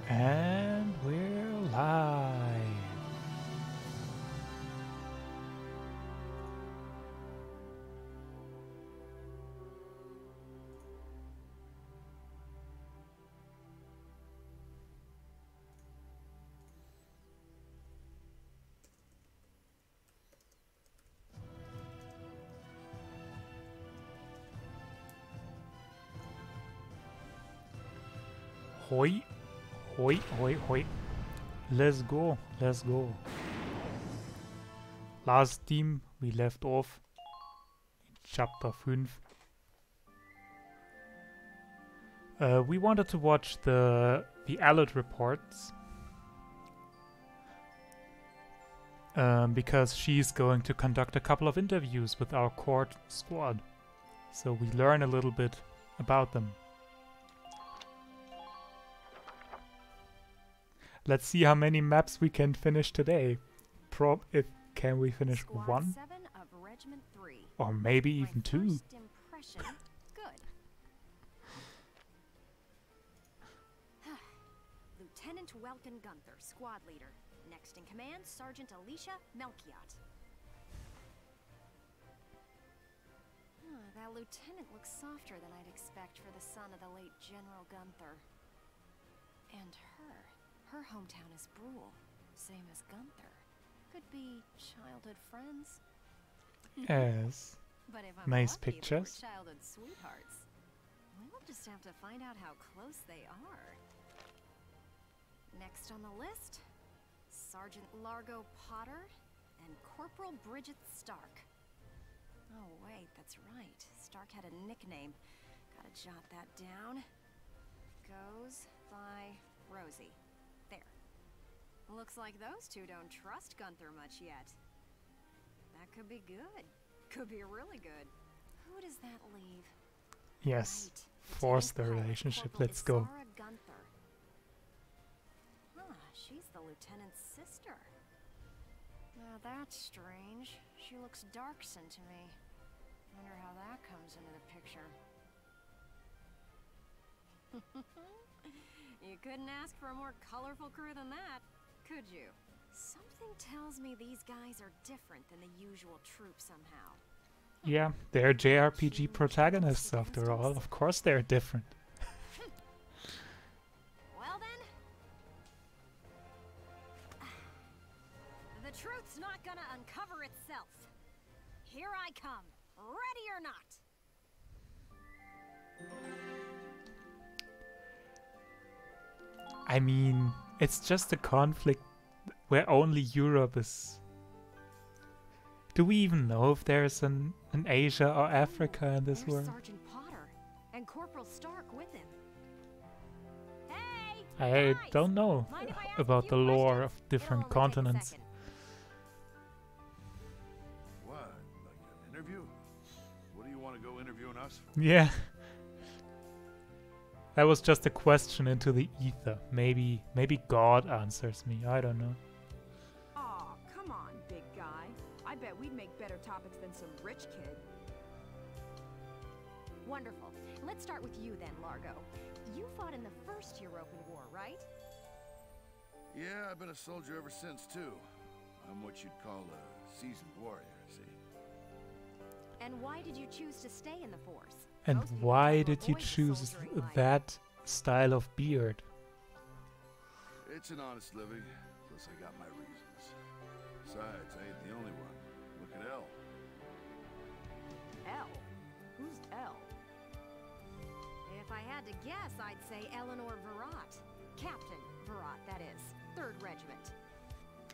And we're live. Hoi. Hoi, hoi, hoi. Let's go, let's go. Last team we left off in chapter 5. We wanted to watch the alert reports because she's going to conduct a couple of interviews with our court squad, so we learn a little bit about them. Let's see how many maps we can finish today. Can we finish Squad 1? 7 of Regiment 3. Or maybe even My 2. first impression, good. Lieutenant Welkin Gunther, squad leader. Next in command, Sergeant Alicia Melchiot. That lieutenant looks softer than I'd expect for the son of the late General Gunther. And her. Her hometown is Brule, same as Gunther. Could be childhood friends. Yes. But if I'm Nice lucky, they were pictures. childhood sweethearts. We'll just have to find out how close they are. Next on the list, Sergeant Largo Potter and Corporal Bridget Stark. Oh wait, that's right. Stark had a nickname. Gotta jot that down. Goes by Rosie. There. Looks like those two don't trust Gunther much yet. That could be good. Could be really good. Who does that leave? Yes. Right. Force the Lieutenant Pilot relationship. Corporal Let's go. Isara Gunther. She's the lieutenant's sister. Now that's strange. She looks dark-skinned to me. Wonder how that comes into the picture. You couldn't ask for a more colorful crew than that, could you? Something tells me these guys are different than the usual troop somehow. Yeah, they're JRPG protagonists after all. Of course they're different. Well then, the truth's not gonna uncover itself. Here I come, ready or not. I mean, it's just a conflict where only Europe is... Do we even know if there's an Asia or Africa in this There's world? Sergeant Potter and Corporal Stark with him. Hey! I guys! don't know Mind if I ask about a the few lore questions? of different It'll only take a continents. second. What? Like an interview? What do you want to go interviewing us for? Yeah. That was just a question into the ether. Maybe God answers me. I don't know. Aw, come on, big guy. I bet we'd make better topics than some rich kid. Wonderful. Let's start with you then, Largo. You fought in the First European War, right? Yeah, I've been a soldier ever since, too. I'm what you'd call a seasoned warrior, see? And why did you choose to stay in the force? And Most people why try to did you avoid the choose soldiering life. that style of beard? It's an honest living, plus I got my reasons. Besides, I ain't the only one. Look at Elle. Elle? Who's Elle? If I had to guess, I'd say Eleanor Virat. Captain Virat, that is. 3rd Regiment.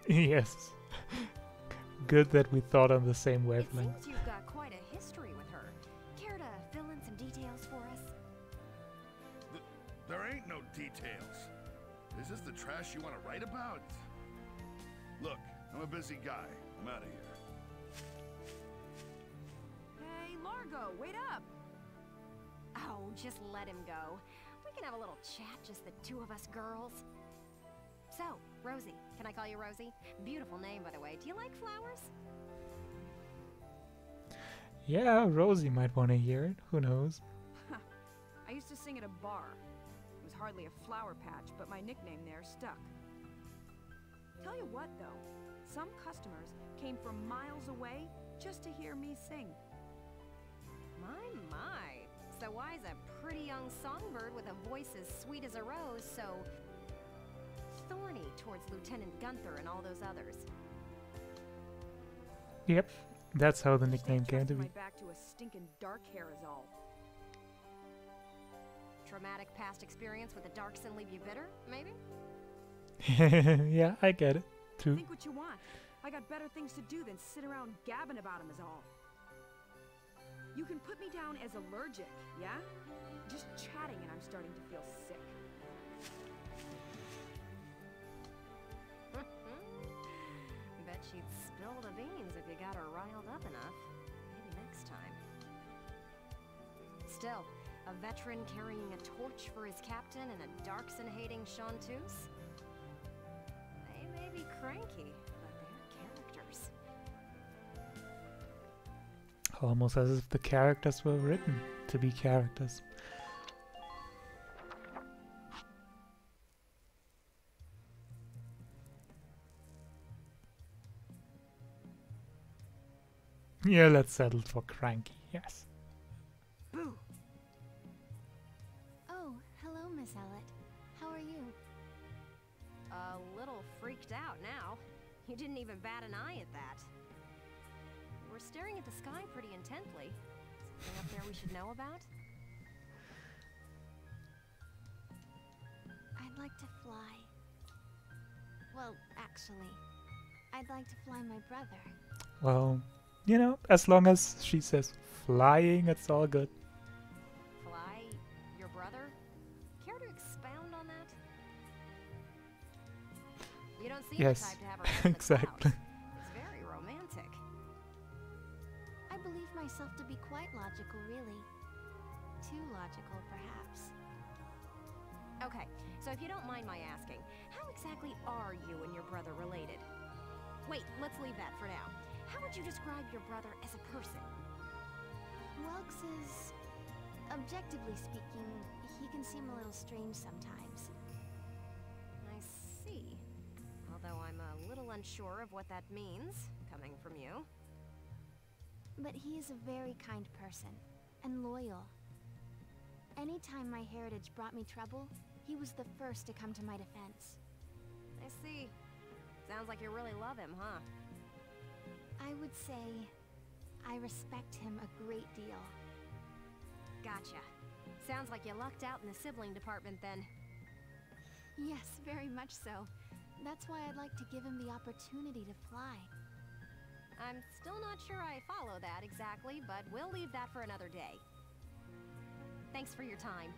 Yes. Good that we thought on the same It wavelength. seems you've got quite a history with her. Care to fill in some details for us? There ain't no details. Is this the trash you want to write about? Look, I'm a busy guy. I'm out of here. Hey, Largo, wait up! Oh, just let him go. We can have a little chat, just the two of us girls. So, Rosie. Can I call you Rosie? Beautiful name, by the way. Do you like flowers? Yeah, Rosie might want to hear it. Who knows? I used to sing at a bar. It was hardly a flower patch, but my nickname there stuck. Tell you what, though, some customers came from miles away just to hear me sing. My. So why is a pretty young songbird with a voice as sweet as a rose so thorny towards Lieutenant Gunther and all those others? Yep, that's how the Just nickname ain't came to trusting be. my back to a stinking dark hair is all. Traumatic past experience with the Darkson leave you bitter, maybe? Yeah, I get it too. Think what you want. I got better things to do than sit around gabbing about him is all. You can put me down as allergic, yeah? Just chatting and I'm starting to feel sick. Bet she'd spill the beans if you got her riled up enough. Maybe next time. Still, a veteran carrying a torch for his captain and a Darkson-hating chanteuse? They may be cranky, but they're characters. Almost as if the characters were written to be characters. Yeah, let's settle for cranky, yes. Boo! Oh, hello, Miss Ellett. How are you? A little freaked out now. You didn't even bat an eye at that. We're staring at the sky pretty intently. Something up there we should know about? I'd like to fly. Well, actually, I'd like to fly my brother. Well, you know, as long as she says flying, it's all good. Fly your brother? Care to expound on that? You don't seem Yes, the type to have her head in the exactly. clouds. It's very romantic. I believe myself to be quite logical, really. Too logical, perhaps. Okay, so if you don't mind my asking, how exactly are you and your brother related? Wait, let's leave that for now. How would you describe your brother as a person? Welks is, objectively speaking, he can seem a little strange sometimes. I see. Although I'm a little unsure of what that means, coming from you. But he is a very kind person, and loyal. Anytime my heritage brought me trouble, he was the first to come to my defense. I see. Sounds like you really love him, huh? I would say I respect him a great deal. Gotcha. Sounds like you lucked out in the sibling department then. Yes, very much so. That's why I'd like to give him the opportunity to fly. I'm still not sure I follow that exactly, but we'll leave that for another day. Thanks for your time.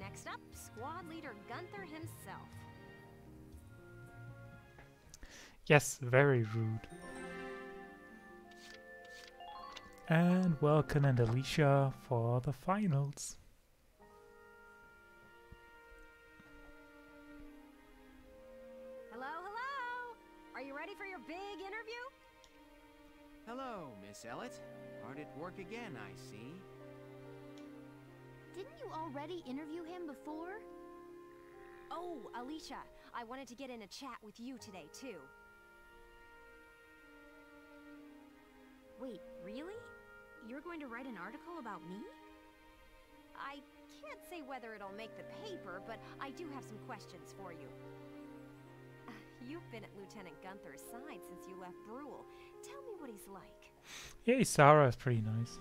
Next up, Squad Leader Gunther himself. Yes, very rude. And Welkin and Alicia for the finals. Hello, hello! Are you ready for your big interview? Hello, Miss Ellett. Hard at work again, I see. Didn't you already interview him before? Oh, Alicia, I wanted to get in a chat with you today, too. Wait, really? You're going to write an article about me? I can't say whether it'll make the paper, but I do have some questions for you. You've been at Lieutenant Gunther's side since you left Brule. Tell me what he's like. Yeah, Isara is pretty nice.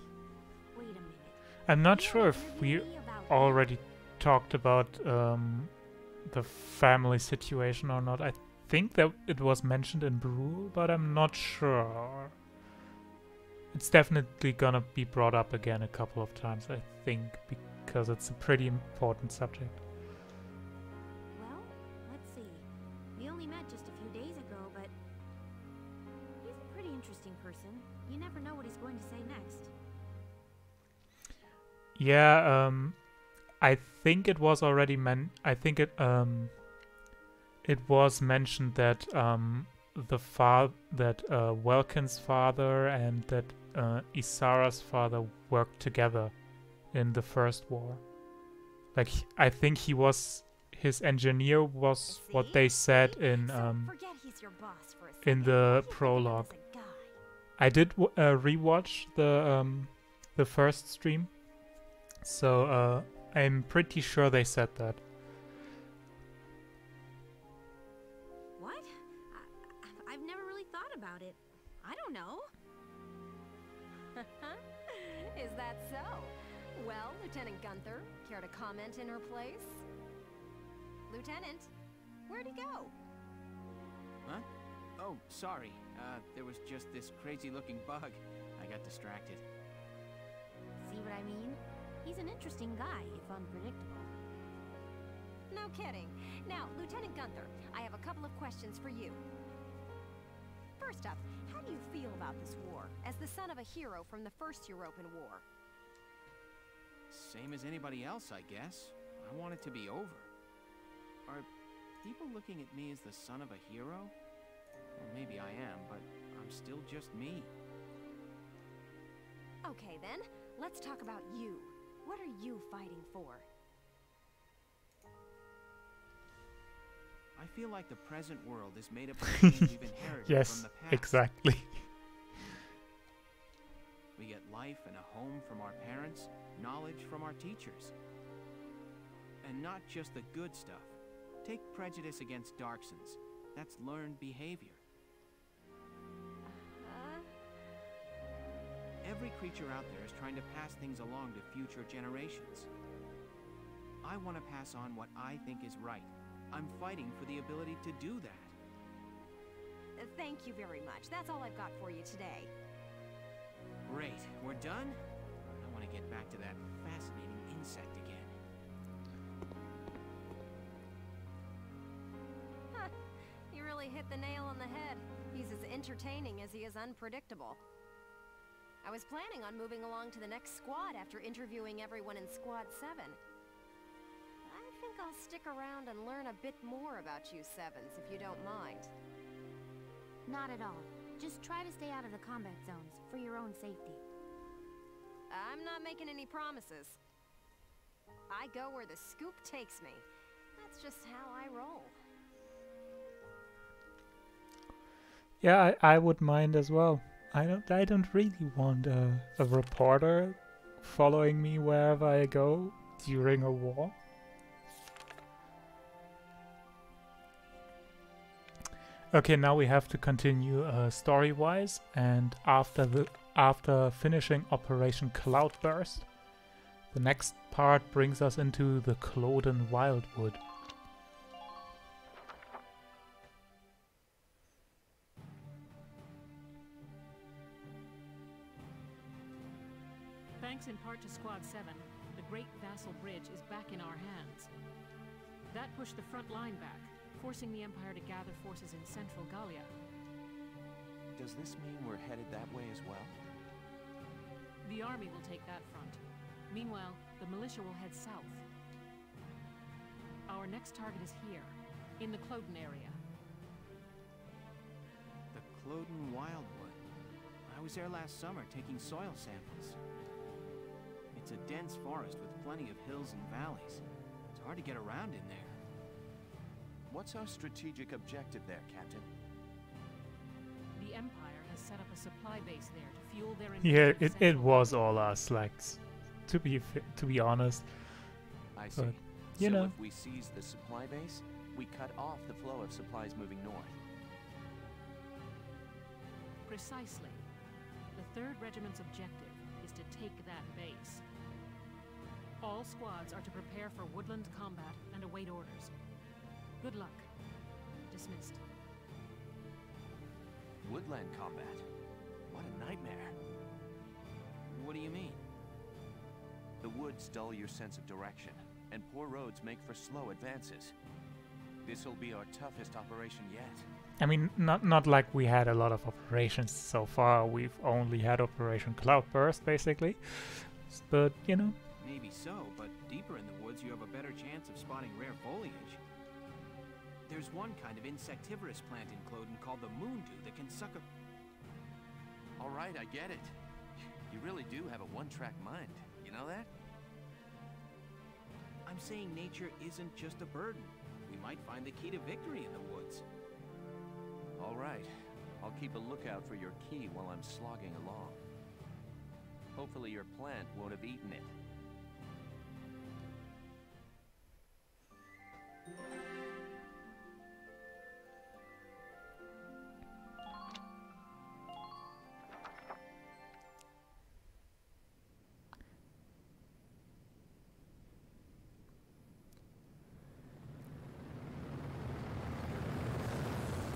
Wait a minute. I'm not You sure wanna if we interview me about him? already talked about the family situation or not. I think that it was mentioned in Brule, but I'm not sure. It's definitely gonna be brought up again a couple of times, I think, because it's a pretty important subject. Well, let's see. We only met just a few days ago, but he's a pretty interesting person. You never know what he's going to say next. Yeah, I think it was already it was mentioned that Welkin's father and that Isara's father worked together in the First War. Like, I think he was his engineer was what See? they said See? in So forget he's your boss for a in second. the You think of him prologue. as a guy. I did rewatch the first stream, so I'm pretty sure they said that. What? I've never really thought about it. I don't know. Is that so? Well, Lieutenant Gunther, care to comment in her place? Lieutenant, where'd he go? Huh? Oh, sorry. There was just this crazy-looking bug. I got distracted. See what I mean? He's an interesting guy, if unpredictable. No kidding. Now, Lieutenant Gunther, I have a couple of questions for you. First up, how do you feel about this war, as the son of a hero from the First European War? Same as anybody else, I guess. I want it to be over. Are people looking at me as the son of a hero? Well, maybe I am, but I'm still just me. Okay then, let's talk about you. What are you fighting for? I feel like the present world is made up of things we've inherited from Yes, the past. exactly. We get life and a home from our parents, knowledge from our teachers. And not just the good stuff. Take prejudice against Darksons. That's learned behavior. Every creature out there is trying to pass things along to future generations. I want to pass on what I think is right. I'm fighting for the ability to do that. Thank you very much. That's all I've got for you today. Great. We're done? I want to get back to that fascinating insect again. Huh. You really hit the nail on the head. He's as entertaining as he is unpredictable. I was planning on moving along to the next squad after interviewing everyone in Squad 7. I think I'll stick around and learn a bit more about you Sevens, if you don't mind. Not at all. Just try to stay out of the combat zones, for your own safety. I'm not making any promises. I go where the scoop takes me. That's just how I roll. Yeah, I would mind as well. I don't really want a reporter following me wherever I go during a war. Okay, now we have to continue story-wise, and after finishing Operation Cloudburst, the next part brings us into the Cloden Wildwood. Thanks in part to Squad 7, the Great Vassal Bridge is back in our hands. That pushed the front line back, forcing the Empire to gather forces in central Gallia. Does this mean we're headed that way as well? The army will take that front. Meanwhile, the militia will head south. Our next target is here, in the Cloden area. The Cloden Wildwood. I was there last summer taking soil samples. It's a dense forest with plenty of hills and valleys. It's hard to get around in there. What's our strategic objective there, Captain? The Empire has set up a supply base there to fuel their Yeah, invasion of it central was Gallia. all us, like, to be honest. I see. But, you so know. if we seize the supply base, we cut off the flow of supplies moving north. Precisely. The 3rd Regiment's objective is to take that base. All squads are to prepare for woodland combat and await orders. Good luck. Dismissed. Woodland combat? What a nightmare. What do you mean? The woods dull your sense of direction, and poor roads make for slow advances. This'll be our toughest operation yet. I mean, not like we had a lot of operations so far. We've only had Operation Cloudburst, basically. But, you know. Maybe so, but deeper in the woods you have a better chance of spotting rare foliage. There's one kind of insectivorous plant in Cloden called the moondew that can suck a... All right, I get it. You really do have a one-track mind. You know that? I'm I'm saying nature isn't just a burden. We might find the key to victory in the woods. All right. I'll keep a lookout for your key while I'm slogging along. Hopefully your plant won't have eaten it.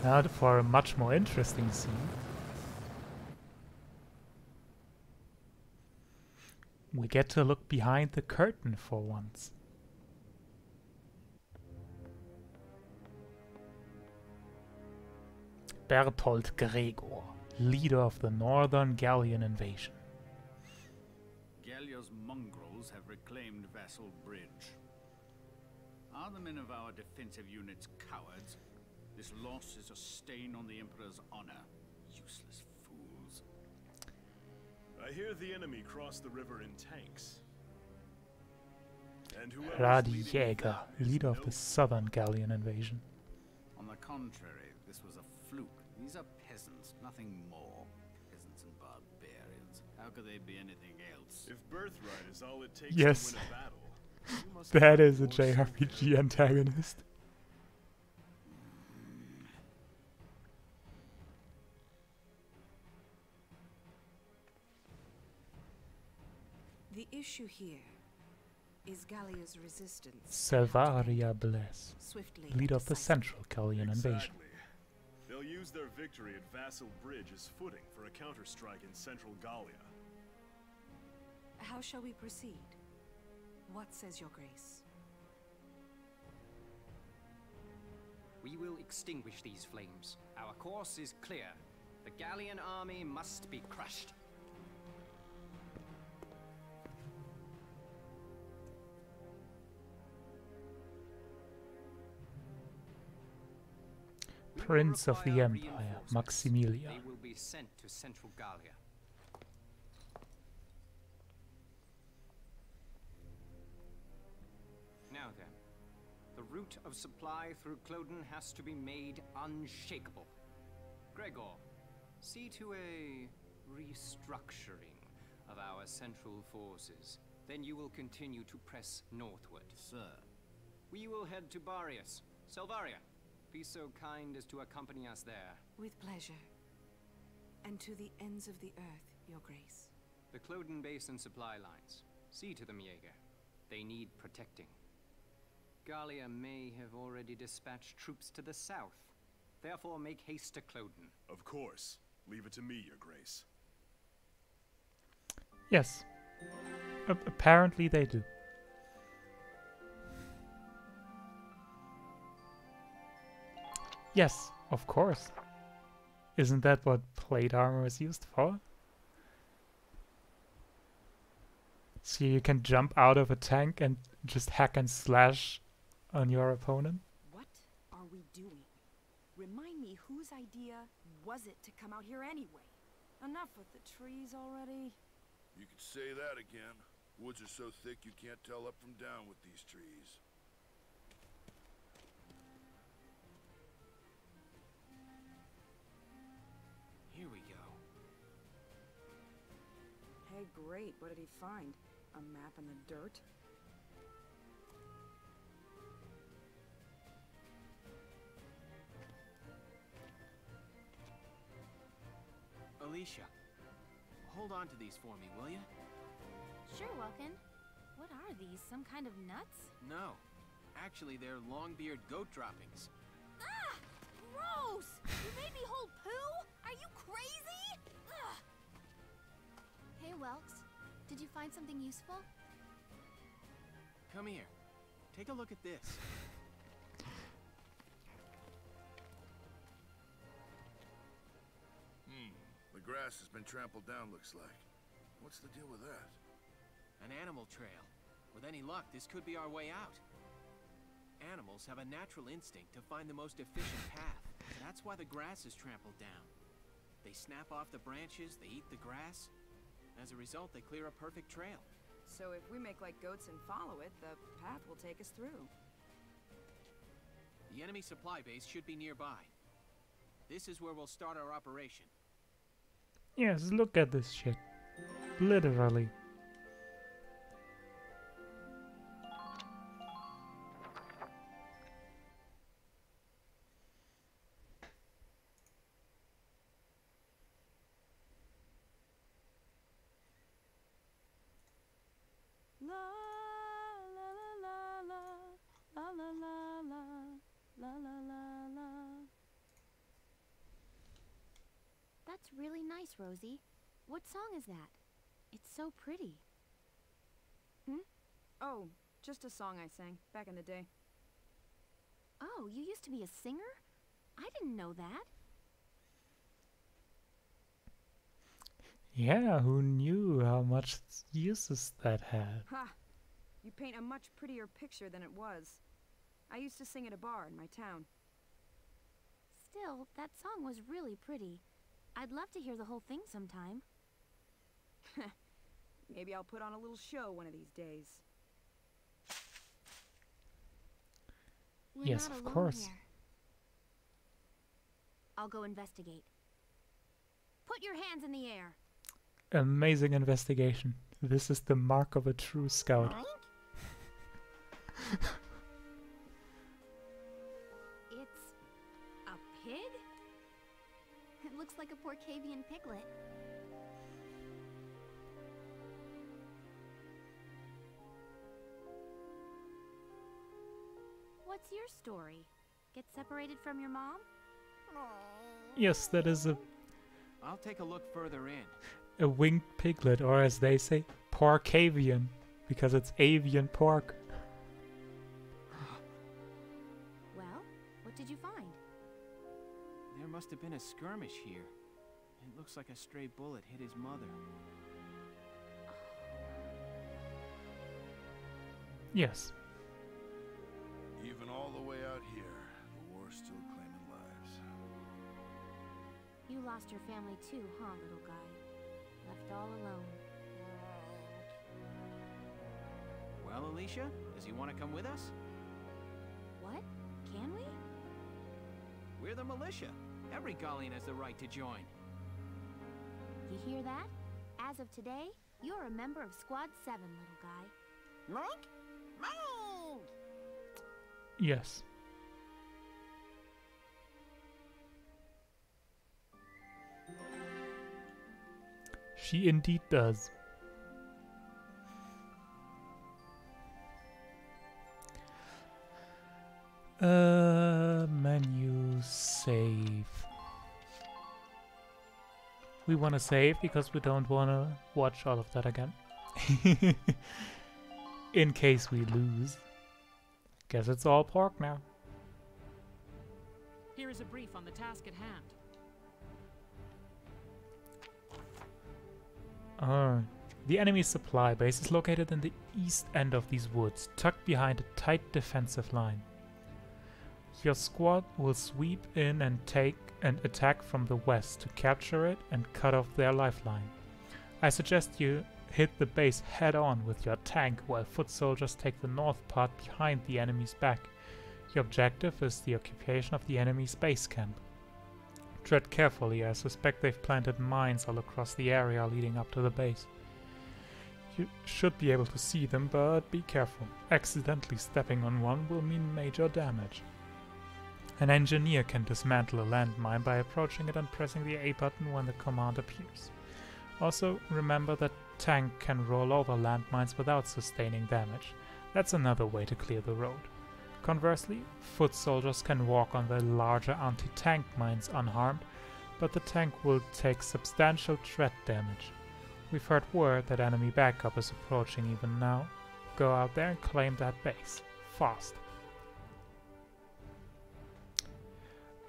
Now for a much more interesting scene. We get to look behind the curtain for once. Bertolt Gregor, leader of the Northern Gallian invasion. Gallia's mongrels have reclaimed Vassal Bridge. Are the men of our defensive units cowards? This loss is a stain on the Emperor's honor. Useless fools. I hear the enemy crossed the river in tanks. And Radi Jäger, leader of the Southern Gallian invasion. On the contrary, this was a fluke. These are peasants, nothing more. Peasants and barbarians. How could they be anything else? If birthright is all it takes Yes. to win a battle, That is a JRPG antagonist. The issue here is Gallia's resistance. Selvaria Bless, Swiftly leader of the decisive. Central Gallian invasion. exactly. They'll use their victory at Vassal Bridge as footing for a counterstrike in Central Gallia. How shall we proceed? What says your grace? We will extinguish these flames. Our course is clear. The Gallian army must be crushed. Prince of the Empire, Maximilia. They will be sent to Central Gallia. Now then, the route of supply through Cloden has to be made unshakable. Gregor, see to a restructuring of our central forces. Then you will continue to press northward. Sir. We will head to Barius. Selvaria, be so kind as to accompany us there. With pleasure. And to the ends of the earth, your grace. The Cloden Basin supply lines. See to them, Jaeger. They need protecting. Gallia may have already dispatched troops to the south. Therefore, make haste to Cloden. Of course. Leave it to me, Your Grace. Yes. Apparently they do. Yes, of course. Isn't that what plate armor is used for? So you can jump out of a tank and just hack and slash on your opponent? What are we doing? Remind me, whose idea was it to come out here anyway? Enough with the trees already. You could say that again. Woods are so thick you can't tell up from down with these trees. Here we go. Hey, great. What did he find? A map in the dirt? Alicia, hold on to these for me, will you? Sure, Welkin. What are these? Some kind of nuts? No. Actually, they're long-beard goat droppings. Ah! Gross! You made me hold poo? Are you crazy? Ugh. Hey, Welks. Did you find something useful? Come here. Take a look at this. The grass has been trampled down, looks like. What's the deal with that? An animal trail. With any luck, this could be our way out. Animals have a natural instinct to find the most efficient path. That's why the grass is trampled down. They snap off the branches, they eat the grass. As a result, they clear a perfect trail. So if we make like goats and follow it, the path will take us through. The enemy supply base should be nearby. This is where we'll start our operation. Yes, look at this shit. Literally. La la la la la la la la la la la la. That's really nice, Rosie. What song is that? It's so pretty. Oh, just a song I sang back in the day. Oh, you used to be a singer? I didn't know that. Yeah, who knew how much uses that had? Ha! You paint a much prettier picture than it was. I used to sing at a bar in my town. Still, that song was really pretty. I'd love to hear the whole thing sometime. Maybe I'll put on a little show one of these days. We're Yes, not of alone course. here. I'll go investigate. Put your hands in the air. Amazing investigation. This is the mark of a true scout. It's a pig? It looks like a Porcavian piglet. What's your story? Get separated from your mom? Yes, that is I'll take a look further in. a winged piglet, or as they say, Porcavian, because it's avian pork. Well, what did you find? There must have been a skirmish here. It looks like a stray bullet hit his mother. Yes. Even all the way out here, the war's still claiming lives. You lost your family too, huh, little guy? Left all alone. Well, Alicia, does he want to come with us? What? Can we? We're the militia. Every Gallian has the right to join. You hear that? As of today, you're a member of Squad 7, little guy. Mike? Mike! Yes. She indeed does. Menu save. We want to save because we don't want to watch all of that again. In case we lose. Guess it's all pork now. Here is a brief on the task at hand. The enemy supply base is located in the east end of these woods, tucked behind a tight defensive line. Your squad will sweep in and attack from the west to capture it and cut off their lifeline. I suggest you hit the base head-on with your tank while foot soldiers take the north part behind the enemy's back. Your objective is the occupation of the enemy's base camp. Tread carefully, I suspect they've planted mines all across the area leading up to the base. You should be able to see them, but be careful. Accidentally stepping on one will mean major damage. An engineer can dismantle a landmine by approaching it and pressing the A button when the command appears. Also, remember that tank can roll over landmines without sustaining damage. That's another way to clear the road. Conversely, foot soldiers can walk on the larger anti-tank mines unharmed, but the tank will take substantial tread damage. We've heard word that enemy backup is approaching even now. Go out there and claim that base. Fast.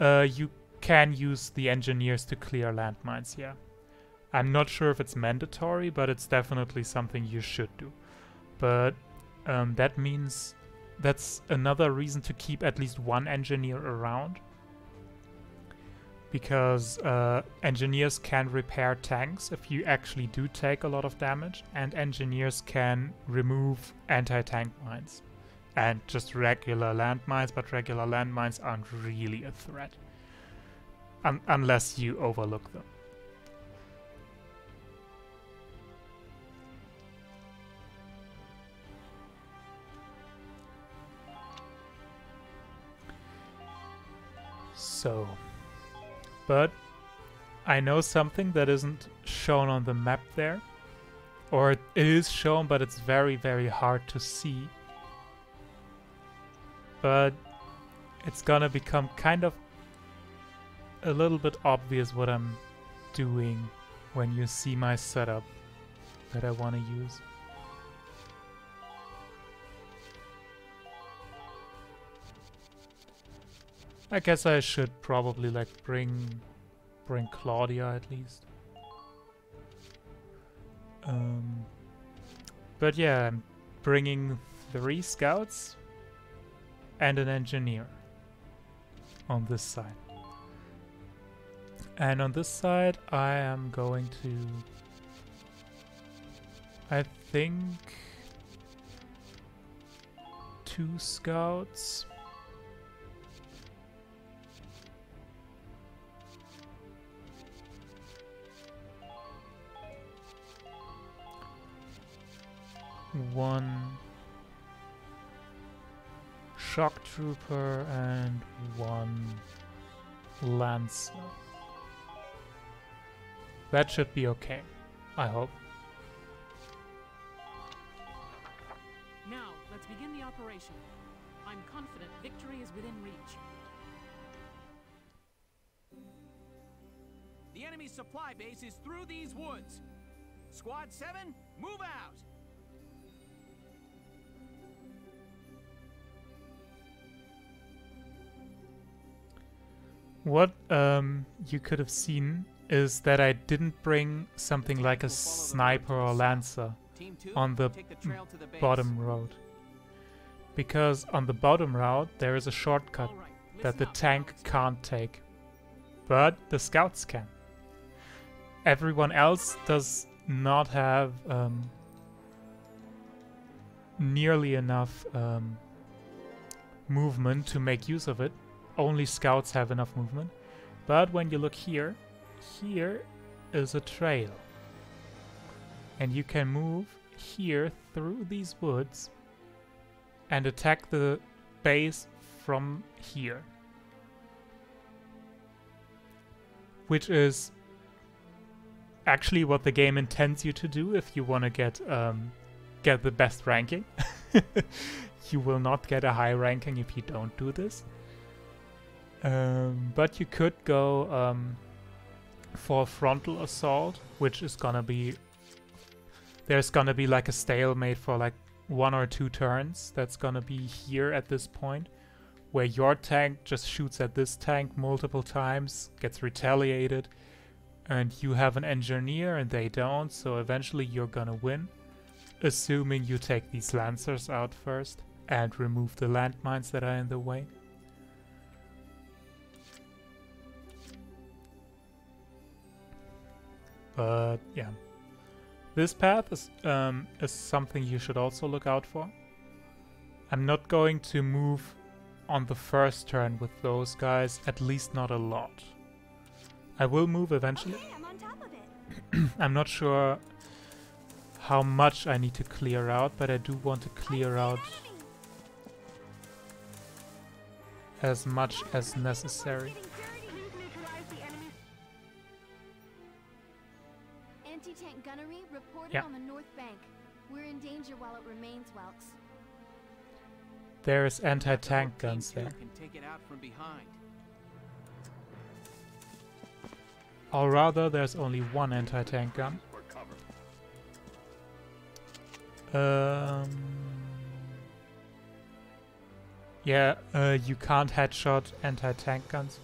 You can use the engineers to clear landmines, yeah. I'm not sure if it's mandatory, but it's definitely something you should do. But that means that's another reason to keep at least one engineer around. because engineers can repair tanks if you actually do take a lot of damage, and engineers can remove anti-tank mines and just regular landmines, but regular landmines aren't really a threat unless you overlook them. So, but I know something that isn't shown on the map there, or it is shown, but it's very, very hard to see. But it's gonna become kind of a little bit obvious what I'm doing when you see my setup that I want to use. I guess I should probably like bring Claudia at least. But yeah, I'm bringing 3 scouts and an engineer on this side. And on this side I am going to, I think, 2 scouts. One shock trooper and 1 lancer. That should be okay, I hope. Now, let's begin the operation. I'm confident victory is within reach. The enemy's supply base is through these woods. Squad 7, move out! What you could have seen is that I didn't bring something like a sniper or lancer on the bottom road. Because on the bottom route there is a shortcut that the tank can't take. But the scouts can. Everyone else does not have nearly enough movement to make use of it. Only scouts have enough movement. But when you look here, here is a trail. And you can move here through these woods and attack the base from here. Which is actually what the game intends you to do if you want to get the best ranking. You will not get a high ranking if you don't do this. But you could go for a frontal assault, which is gonna be... There's gonna be like a stalemate for like 1 or 2 turns. That's gonna be here at this point, where your tank just shoots at this tank multiple times, gets retaliated, and you have an engineer and they don't, so eventually you're gonna win, assuming you take these lancers out first and remove the landmines that are in the way. But yeah, this path is something you should also look out for. I'm not going to move on the first turn with those guys, at least not a lot. I will move eventually. Okay, I'm on top of it. I'm not sure how much I need to clear out, but I do want to clear out as much as necessary. Anti-tank gunnery reported Yeah. on the north bank. We're in danger while it remains, Welks. There's anti-tank guns there. Can take it out from behind. Or rather, there's only 1 anti-tank gun. Yeah, you can't headshot anti-tank guns.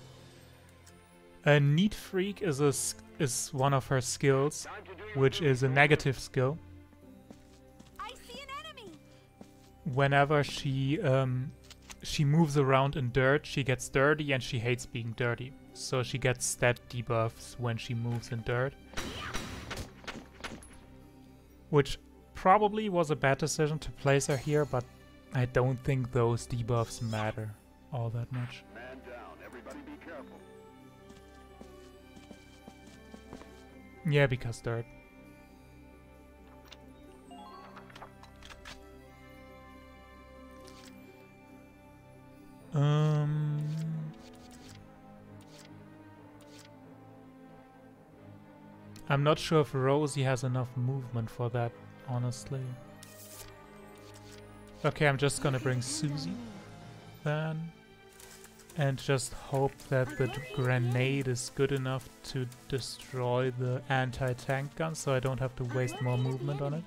Neat Freak is one of her skills, which is a negative skill. I see an enemy. Whenever she moves around in dirt, she gets dirty and she hates being dirty. so she gets stat debuffs when she moves in dirt. Which probably was a bad decision to place her here, but I don't think those debuffs matter all that much. Man down. Everybody be careful. Yeah, because dirt. I'm not sure if Rosie has enough movement for that, honestly. Okay, I'm just gonna bring Susie then. And just hope that the grenade is good enough to destroy the anti-tank gun, so I don't have to waste more movement on it.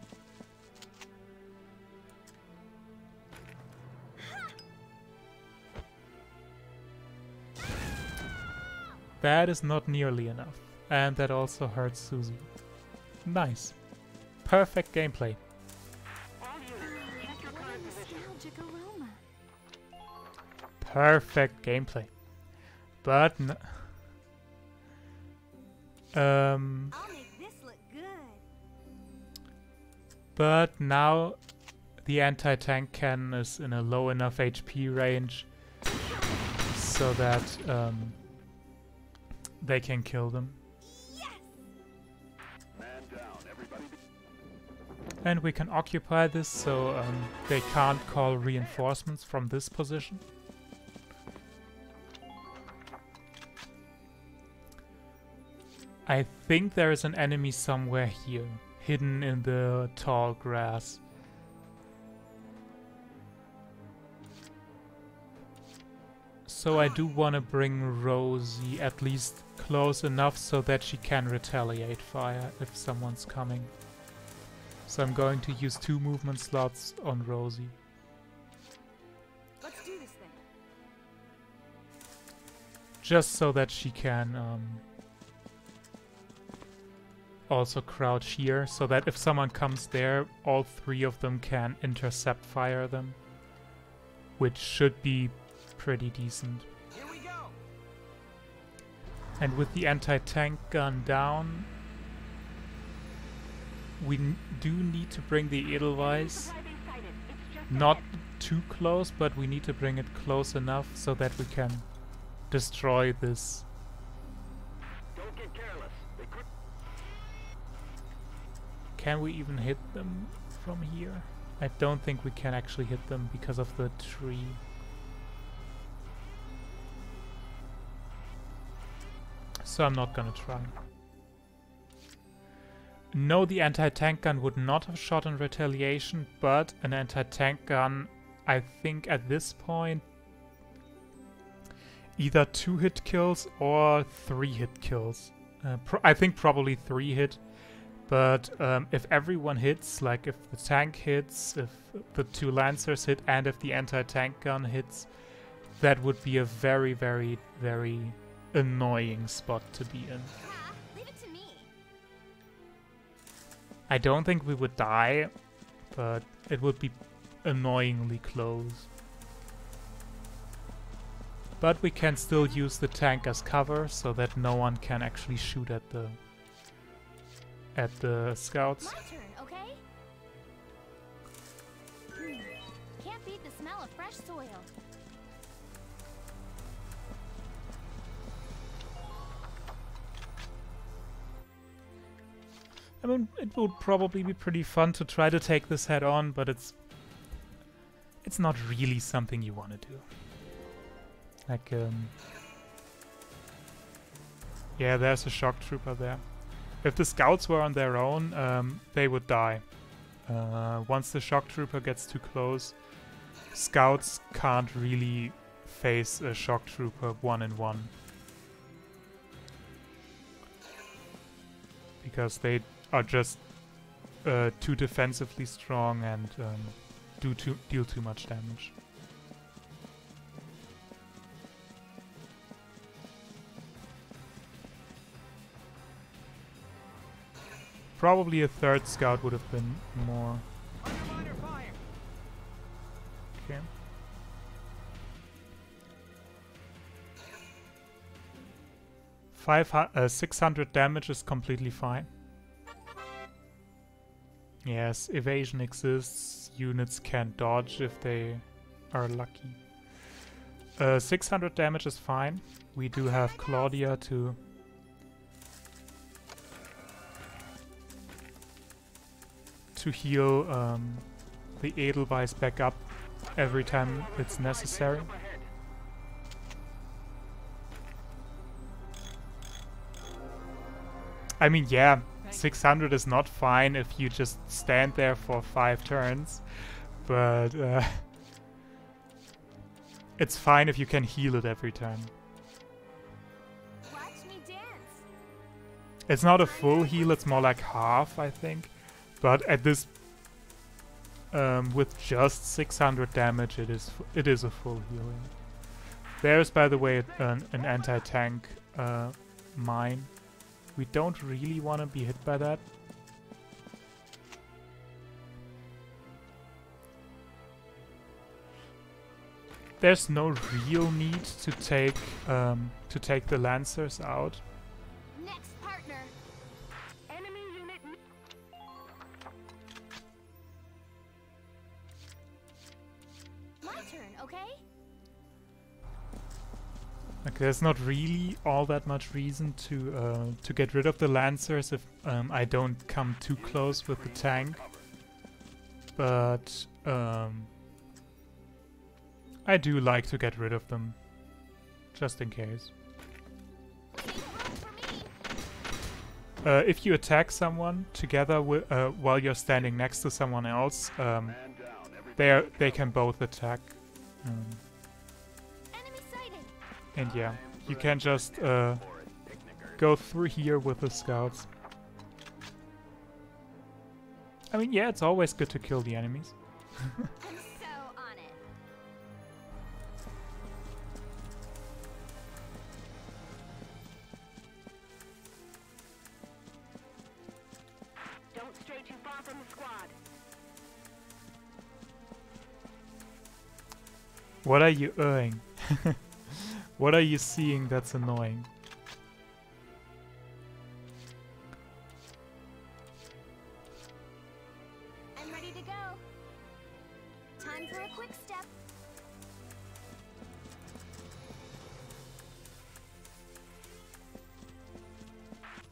That is not nearly enough. And that also hurts Susie. Nice. Perfect gameplay. Perfect gameplay. But I'll make this look good. But now the anti-tank cannon is in a low enough HP range so that they can kill them. Yes! Man down. Everybody be... And we can occupy this so they can't call reinforcements from this position. I think there is an enemy somewhere here, hidden in the tall grass. So I do want to bring Rosie at least close enough so that she can retaliate fire if someone's coming. So I'm going to use 2 movement slots on Rosie. Let's do this thing. Just so that she can also crouch here, so that if someone comes there, all 3 of them can intercept fire them. Which should be pretty decent. Here we go. And with the anti-tank gun down, we do need to bring the Edelweiss not too close, but we need to bring it close enough so that we can destroy this. Don't get careless. They could... Can we even hit them from here? I don't think we can actually hit them because of the tree. So I'm not gonna try. No, the anti-tank gun would not have shot in retaliation, but an anti-tank gun, I think at this point, either 2 hit kills or 3 hit kills. I think probably 3 hit, but if everyone hits, like if the tank hits, if the 2 lancers hit, and if the anti-tank gun hits, that would be a very, very, very annoying spot to be in. Leave it to me. I don't think we would die, but it would be annoyingly close. But we can still use the tank as cover so that no one can actually shoot at the scouts. My turn, okay? Can't beat the smell of fresh soil. I mean, it would probably be pretty fun to try to take this head on, but it's not really something you want to do. Like, yeah, there's a shock trooper there. If the scouts were on their own, they would die. Once the shock trooper gets too close, scouts can't really face a shock trooper 1-on-1. Because they are just too defensively strong and deal too much damage. Probably a 3rd scout would have been more. Under fire. Okay. 600 damage is completely fine. Yes, evasion exists. Units can dodge if they are lucky. 600 damage is fine. We do have Claudia to heal the Edelweiss back up every time it's necessary. I mean, yeah, 600 is not fine if you just stand there for 5 turns, but it's fine if you can heal it every time. Watch me dance. It's not a full heal, it's more like half, I think. But at this, with just 600 damage, it is a full healing. There's, by the way, an anti-tank mine. We don't really want to be hit by that. There's no real need to take the Lancers out. Next partner. Enemy unit. My turn, okay? Like, there's not really all that much reason to get rid of the Lancers if I don't come too close with the tank. But I do like to get rid of them, just in case. If you attack someone together while you're standing next to someone else, they can both attack. And yeah, you can just go through here with the scouts. I mean, yeah, it's always good to kill the enemies. I'm so on it. Don't stray too far from the squad. What are you doing? What are you seeing that's annoying? I'm ready to go. Time for a quick step.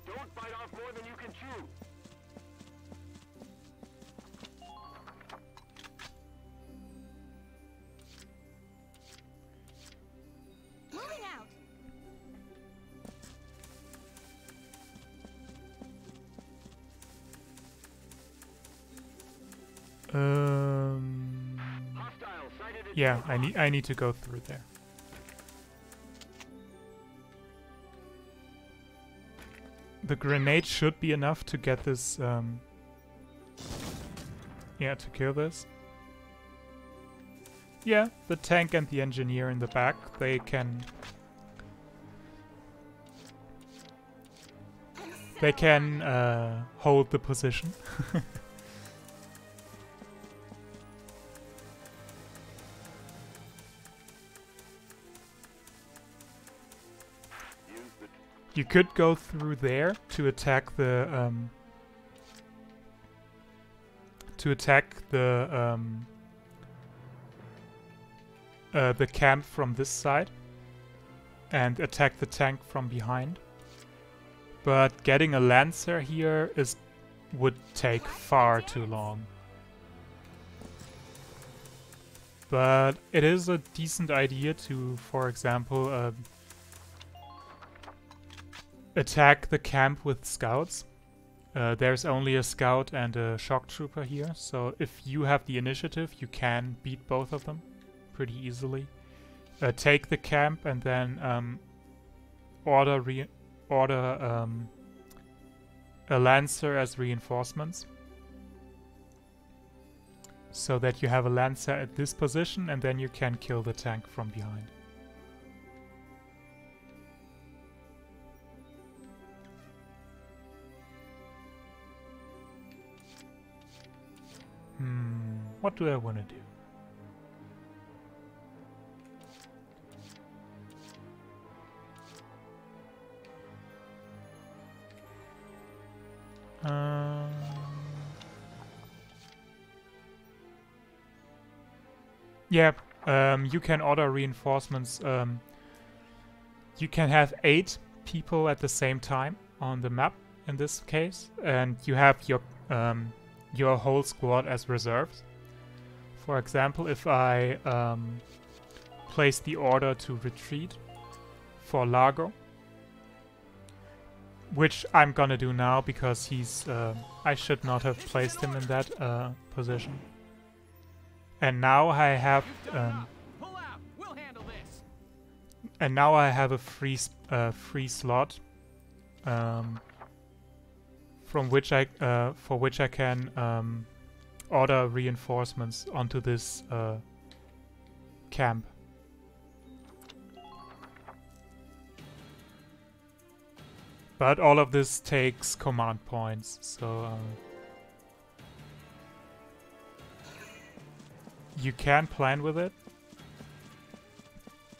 Don't bite off more than you can chew. Moving out. Yeah, I need to go through there. The grenade should be enough to get this, yeah, to kill this. Yeah, the tank and the engineer in the back, they can hold the position. You could go through there to attack the camp from this side and attack the tank from behind. But getting a Lancer here would take far too long. But it is a decent idea to, for example, attack the camp with scouts. There's only a scout and a shock trooper here, so if you have the initiative, you can beat both of them pretty easily. Take the camp and then order a Lancer as reinforcements, so that you have a Lancer at this position, and then you can kill the tank from behind. What do I want to do? Yeah, you can order reinforcements. You can have 8 people at the same time on the map in this case, and you have your whole squad as reserves. For example, if I place the order to retreat for Largo, which I'm gonna do now because he's I should not have placed him in that position. And now I have and now I have a free slot from which I for which I can order reinforcements onto this camp. But all of this takes command points, so you can plan with it,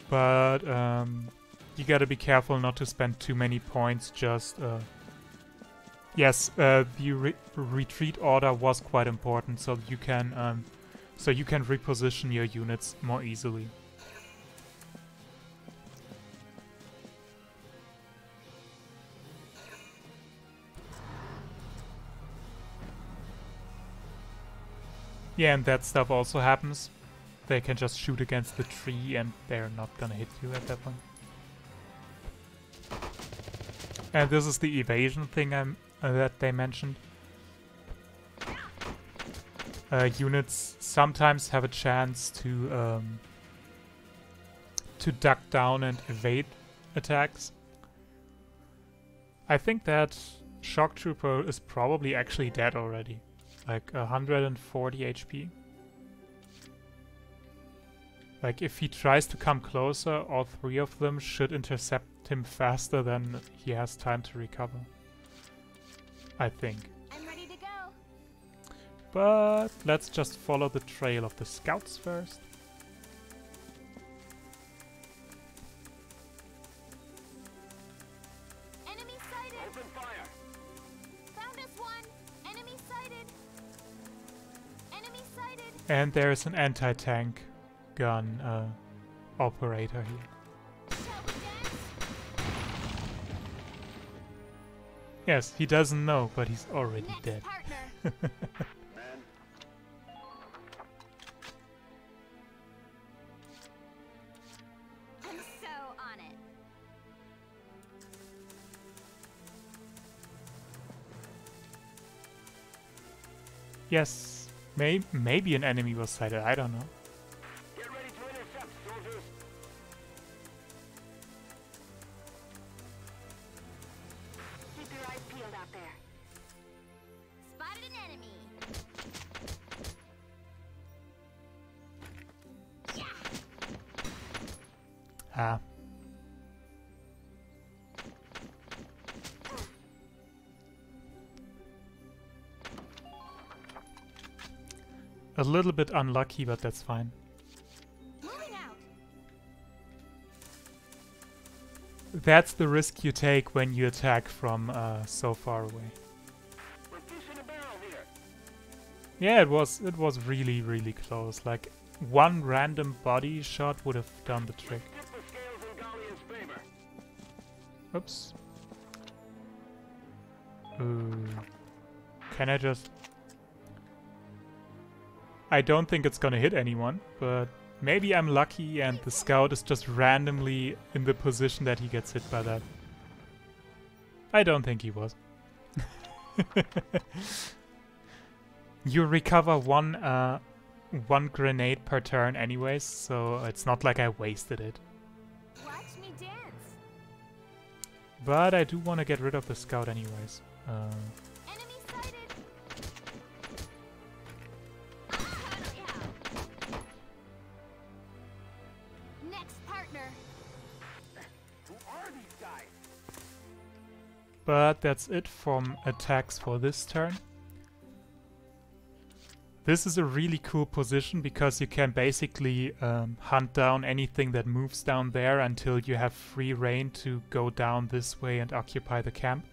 but you gotta be careful not to spend too many points. Just yes, the retreat order was quite important, so you can reposition your units more easily. Yeah, and that stuff also happens. They can just shoot against the tree and they're not gonna hit you at that point. And this is the evasion thing that they mentioned. Units sometimes have a chance to duck down and evade attacks. I think that Shock Trooper is probably actually dead already. Like 140 HP. Like if he tries to come closer, all 3 of them should intercept him faster than he has time to recover. I think. I'm ready to go. But let's just follow the trail of the scouts first. Enemy sighted. Open fire. Found us one. Enemy sighted. Enemy sighted. And there's an anti-tank gun operator here. Shall we dance? Yes, he doesn't know, but he's already Next dead. partner. Man. I'm so on it. Yes, maybe an enemy was sighted, I don't know. Get ready to intercept, soldiers. Keep your eyes peeled out there. Spotted an enemy. Ah. A little bit unlucky, but that's fine. Moving out. That's the risk you take when you attack from so far away. We're fish in a barrel here. Yeah, it was really close. Like one random body shot would have done the trick. Tip the scales in Galleon's favor. Oops. Ooh. Can I just... I don't think it's gonna hit anyone, but maybe I'm lucky and the scout is just randomly in the position that he gets hit by that. I don't think he was. You recover one grenade per turn anyways, so it's not like I wasted it. Watch me dance. But I do want to get rid of the scout anyways. Enemy sighted. Next partner. Who are these guys? But that's it from attacks for this turn. This is a really cool position because you can basically hunt down anything that moves down there until you have free reign to go down this way and occupy the camp.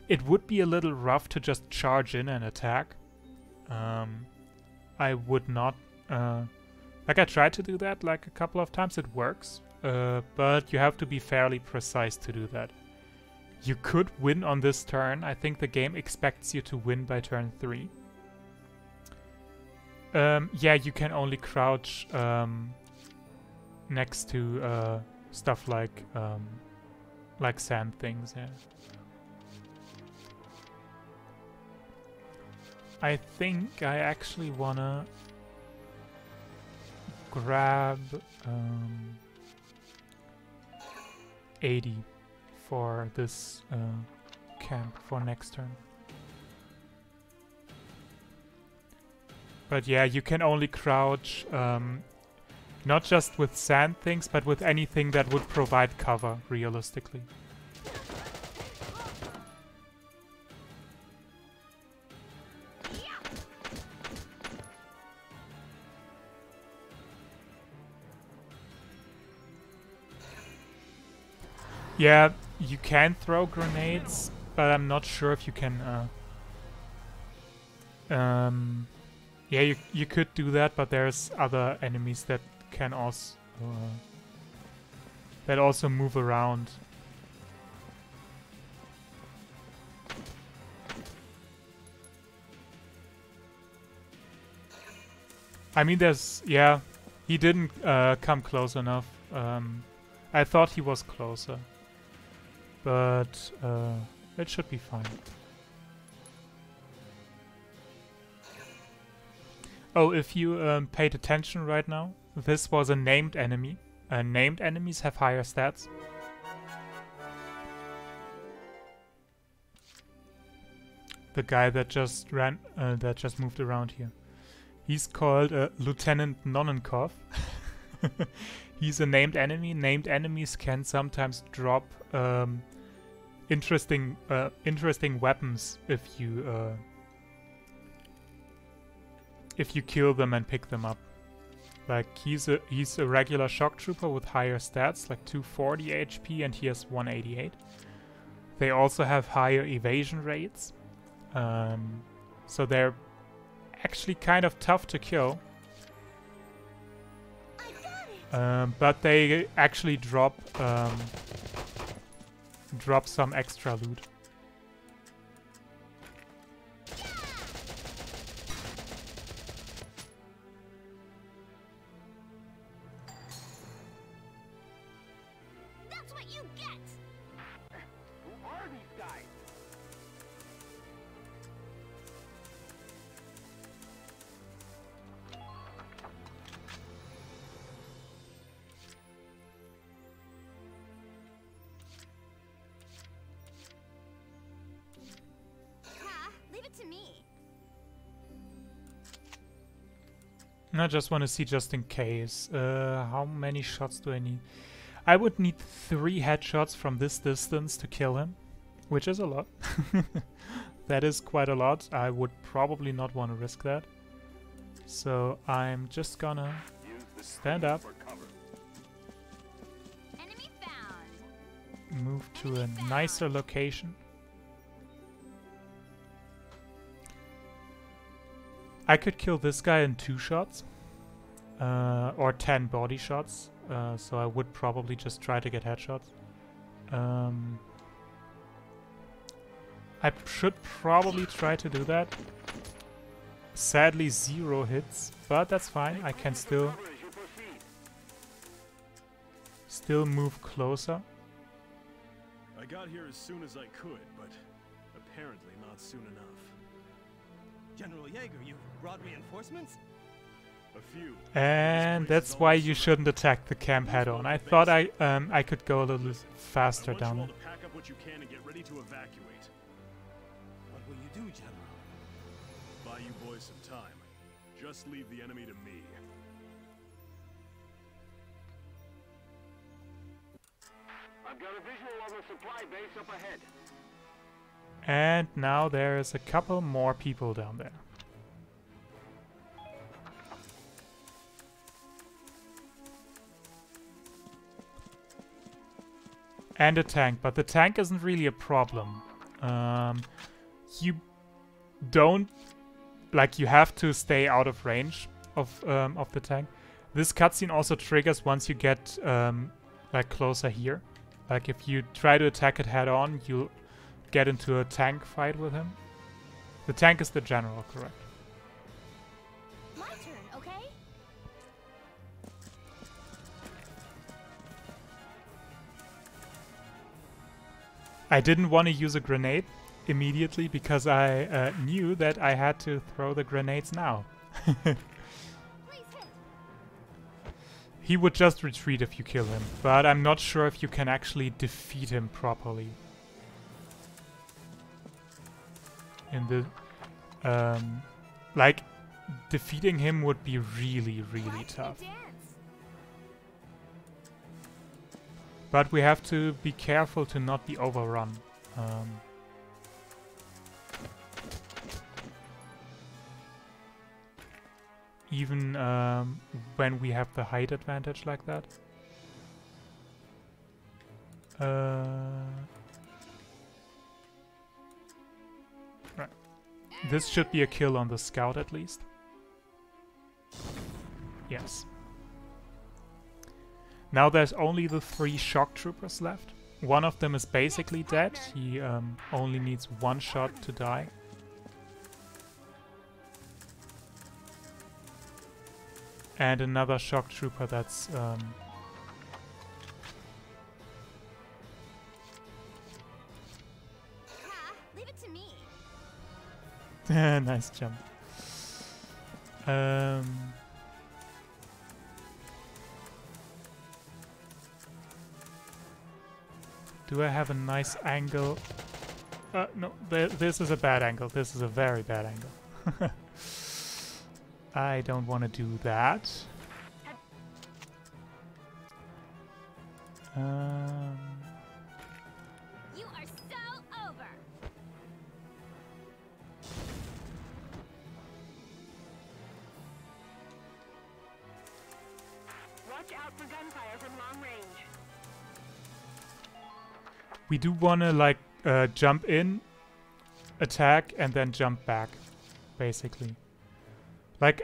it would be a little rough to just charge in and attack. I would not... like, I tried to do that like a couple of times, it works. But you have to be fairly precise to do that. You could win on this turn. I think the game expects you to win by turn 3. Yeah, you can only crouch next to stuff like sand things, yeah. I think I actually wanna grab 80 for this camp for next turn. But yeah, you can only crouch not just with sand things, but with anything that would provide cover, realistically. Yeah, you can throw grenades, but I'm not sure if you can... yeah, you could do that, but there's other enemies that can also... that also move around. I mean, there's... yeah, he didn't come close enough. I thought he was closer. But it should be fine. Oh, if you paid attention right now, this was a named enemy. Named enemies have higher stats. The guy that just ran, that just moved around here. He's called Lieutenant Nonnenkopf. He's a named enemy. Named enemies can sometimes drop interesting weapons if you kill them and pick them up. Like he's a regular shock trooper with higher stats, like 240 HP, and he has 188. They also have higher evasion rates, so they're actually kind of tough to kill. But they actually drop some extra loot. That's what you get. Who are these guys? Leave it to me. I just want to see just in case. How many shots do I need? I would need 3 headshots from this distance to kill him, which is a lot. That is quite a lot. I would probably not want to risk that. So I'm just gonna stand up, Enemy found. move to a nicer location. I could kill this guy in 2 shots, or 10 body shots, so I would probably just try to get headshots. I should probably try to do that. Sadly 0 hits, but that's fine. I can still move closer. I got here as soon as I could, but apparently not soon enough. General Jaeger, you brought reinforcements? A few. And that's why you shouldn't attack the camp head on. I thought I could go a little faster down it. Pack up what you can and get ready to evacuate. What will you do, General? Buy you boys some time. Just leave the enemy to me. I've got a visual on the supply base up ahead. And now there's a couple more people down there. And a tank, but the tank isn't really a problem. You don't, like, you have to stay out of range of the tank. This cutscene also triggers once you get like closer here. Like if you try to attack it head on, you'll get into a tank fight with him. The tank is the general, correct? My turn, okay? I didn't want to use a grenade immediately because I knew that I had to throw the grenades now. He would just retreat if you kill him, but I'm not sure if you can actually defeat him properly. In the... like, defeating him would be really, really tough. But we have to be careful to not be overrun. Even when we have the height advantage like that. Right. This should be a kill on the scout at least. Yes. Now there's only the 3 shock troopers left. One of them is basically dead. He only needs 1 shot to die. And another shock trooper that's Leave it to me. nice jump. Do I have a nice angle? No, this is a bad angle. This is a very bad angle. I don't want to do that. You are so over. Watch out for gunfire from long range. We do want to like jump in, attack, and then jump back, basically. Like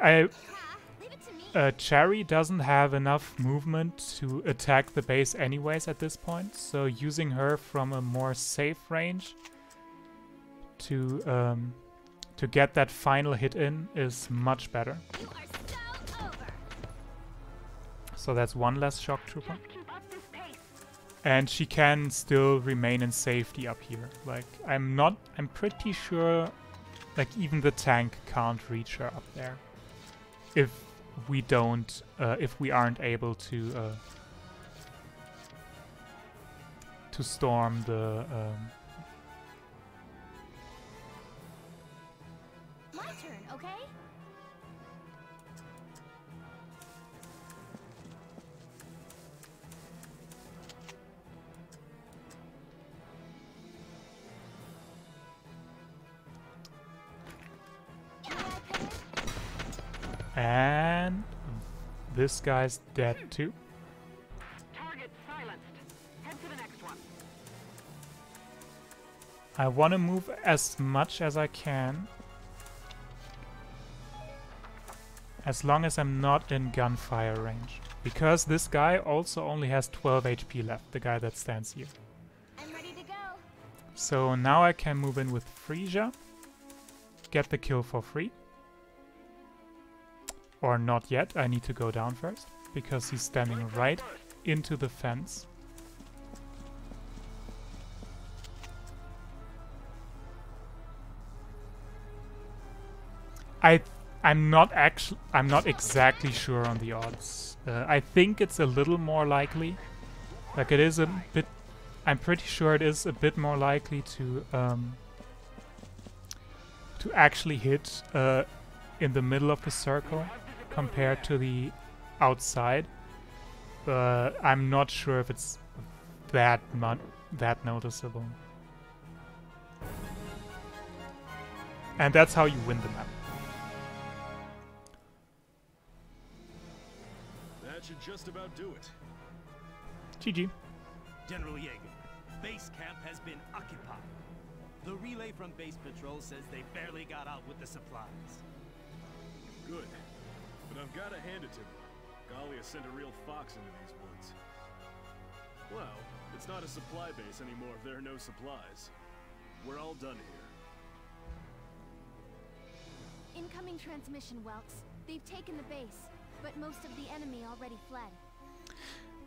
Cherry doesn't have enough movement to attack the base anyways at this point, so using her from a more safe range to get that final hit in is much better. You are so over. So that's 1 less shock trooper. And she can still remain in safety up here. Like, I'm pretty sure, like, even the tank can't reach her up there. If we don't, if we aren't able to storm the, My turn, okay? and this guy's dead too. Target silenced. Head to the next one. I want to move as much as I can, as long as I'm not in gunfire range, because this guy also only has 12 HP left, the guy that stands here. I'm ready to go. So now I can move in with Frisia, get the kill for free. Or not yet, I need to go down first, because he's standing right into the fence. I'm not exactly sure on the odds. I think it's a little more likely. Like it is a bit. I'm pretty sure it is a bit more likely to actually hit in the middle of the circle compared to the outside. But I'm not sure if it's that noticeable. And that's how you win the map. That should just about do it. GG. General Yeager, base camp has been occupied. The relay from base patrol says they barely got out with the supplies. Good. But I've got to hand it to them. Galia sent a real fox into these woods. Well, it's not a supply base anymore if there are no supplies. We're all done here. Incoming transmission, Welks. They've taken the base, but most of the enemy already fled.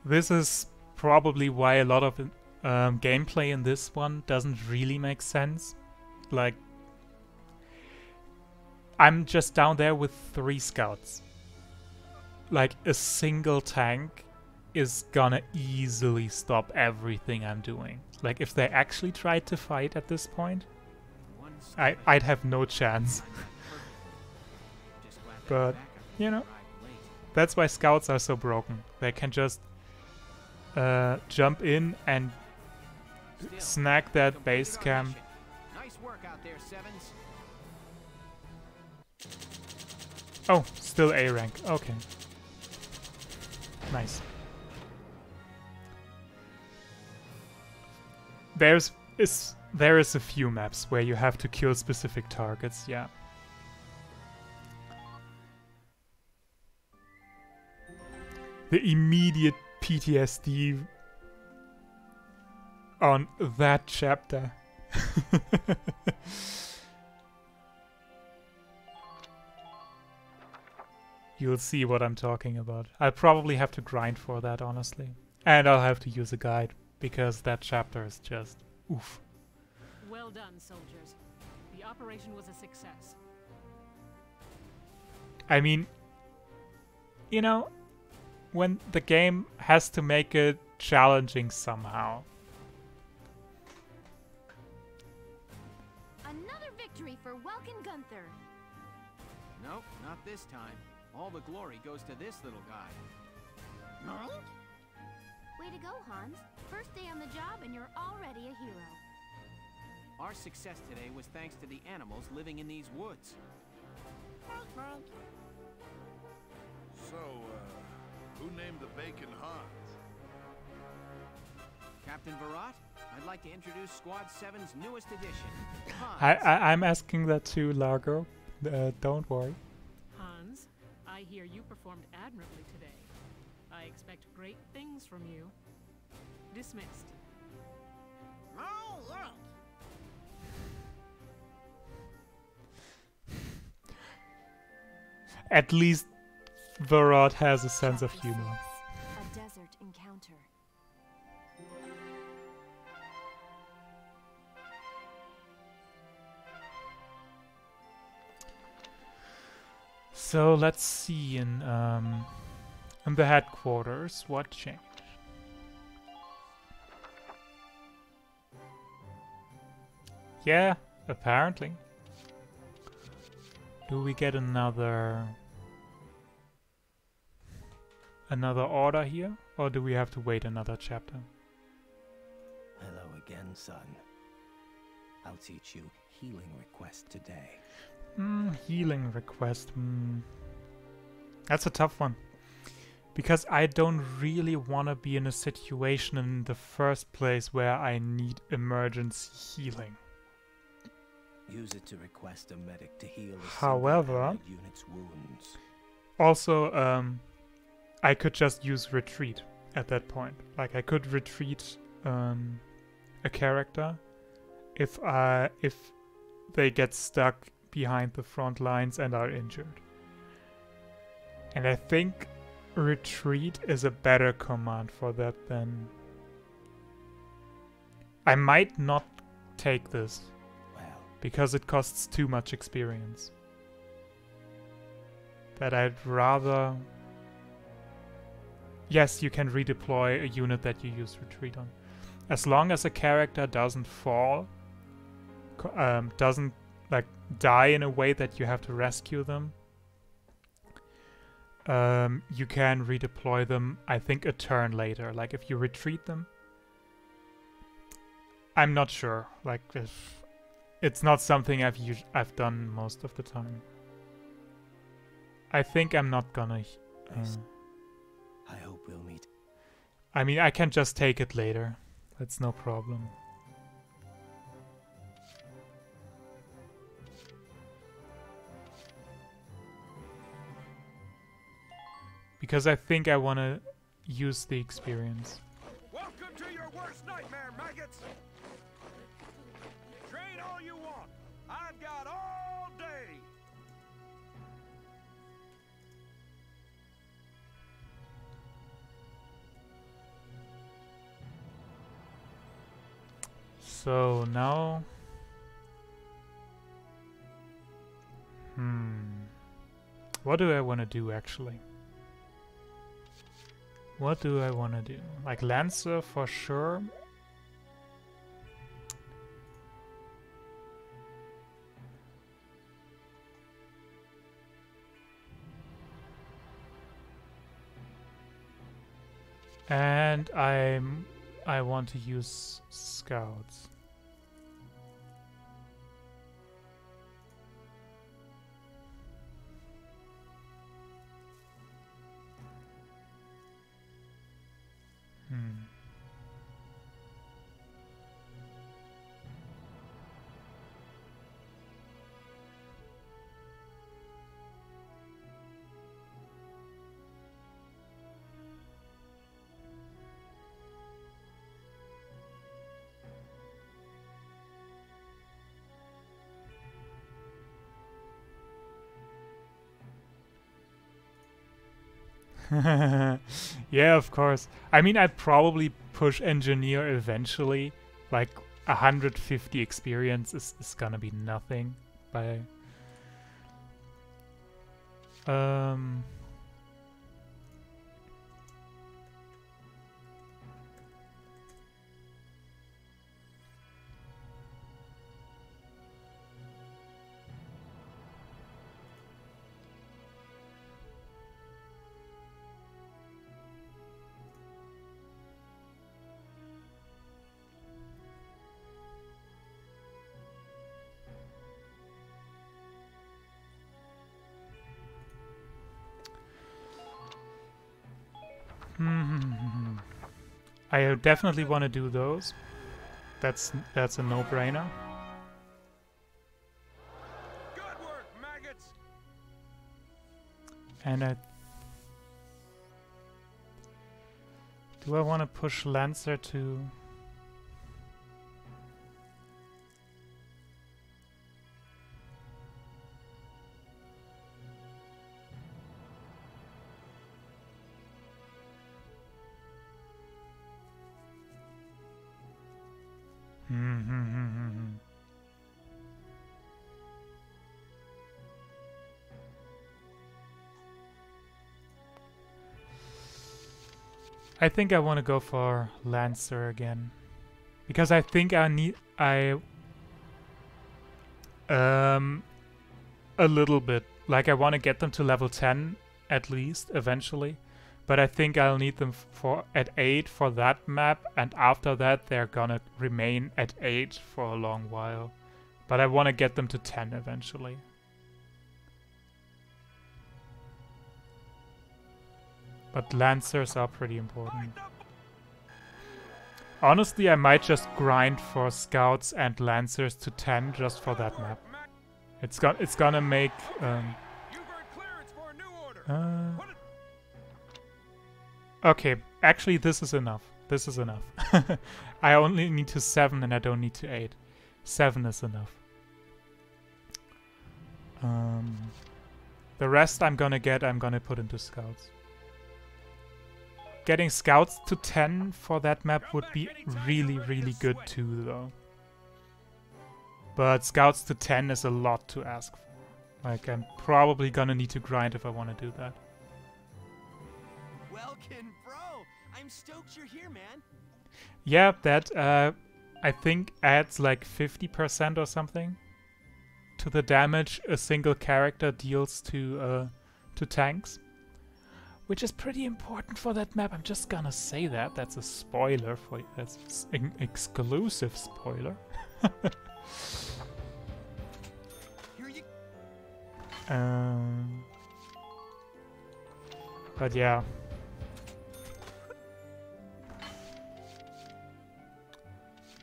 This is probably why a lot of gameplay in this one doesn't really make sense. Like, I'm just down there with 3 scouts. Like, a single tank is gonna easily stop everything I'm doing. Like, if they actually tried to fight at this point, I'd have no chance. But, you know, that's why scouts are so broken. They can just jump in and snag that base camp. Nice work out there, Sevens. Oh, still A rank. Okay. Nice. There is a few maps where you have to kill specific targets, yeah. The immediate PTSD on that chapter. You'll see what I'm talking about. I'll probably have to grind for that, honestly. And I'll have to use a guide, because that chapter is just oof. Well done, soldiers. The operation was a success. I mean, you know, when the game has to make it challenging somehow. Another victory for Welkin Gunther. Nope, not this time. All the glory goes to this little guy. Way to go, Hans. First day on the job and you're already a hero. Our success today was thanks to the animals living in these woods. So, who named the bacon Hans? Captain Virat, I'd like to introduce Squad 7's newest addition, Hans. I'm asking that too, Largo. Don't worry. Hans, I hear you performed admirably today. I expect great things from you. Dismissed. At least Virat has a sense of humor. A desert encounter. So let's see in the headquarters what changed. Yeah, apparently. Do we get another order here, or do we have to wait another chapter? Hello again, son. I'll teach you healing request today. Healing request. That's a tough one. Because I don't really want to be in a situation in the first place where I need emergency healing. Use it to request a medic to heal a However, unit's wounds. Also, I could just use retreat at that point. Like, I could retreat a character if they get stuck behind the front lines and are injured. And I think retreat is a better command for that than... I might not take this because it costs too much experience. That I'd rather... Yes, you can redeploy a unit that you use retreat on. As long as a character doesn't fall, doesn't like die in a way that you have to rescue them, you can redeploy them, I think, a turn later. Like, if you retreat them, I'm not sure. Like, if it's not something I've done most of the time. I think I'm not gonna. I hope we'll meet. I mean, I can just take it later. That's no problem. Because I think I want to use the experience. Welcome to your worst nightmare, maggots! Train all you want. I've got all day. So now... What do I want to do actually? What do I want to do? Like Lancer for sure. And I want to use scouts. Yeah, of course. I mean, I'd probably push engineer eventually. Like 150 experience is gonna be nothing by I definitely want to do those. That's a no-brainer. Good work, maggots. And do I want to push Lancer to... I think I want to go for Lancer again. Because I think I need... a little bit. Like I want to get them to level 10 at least, eventually. But I think I'll need them at 8 for that map, and after that they're gonna remain at 8 for a long while. But I want to get them to 10 eventually. But Lancers are pretty important. Honestly, I might just grind for Scouts and Lancers to 10 just for that map. It's gonna make... Okay, actually this is enough. This is enough. I only need to 7 and I don't need to 8. 7 is enough. The rest I'm gonna put into Scouts. Getting Scouts to 10 for that map would be really, really good too, though. But Scouts to 10 is a lot to ask for. Like, I'm probably gonna need to grind if I want to do that. Welkin, bro! I'm stoked you're here, man! Yeah, that, I think adds like 50% or something to the damage a single character deals to tanks. Which is pretty important for that map. I'm just gonna say that. That's a spoiler for you. That's an exclusive spoiler. But yeah.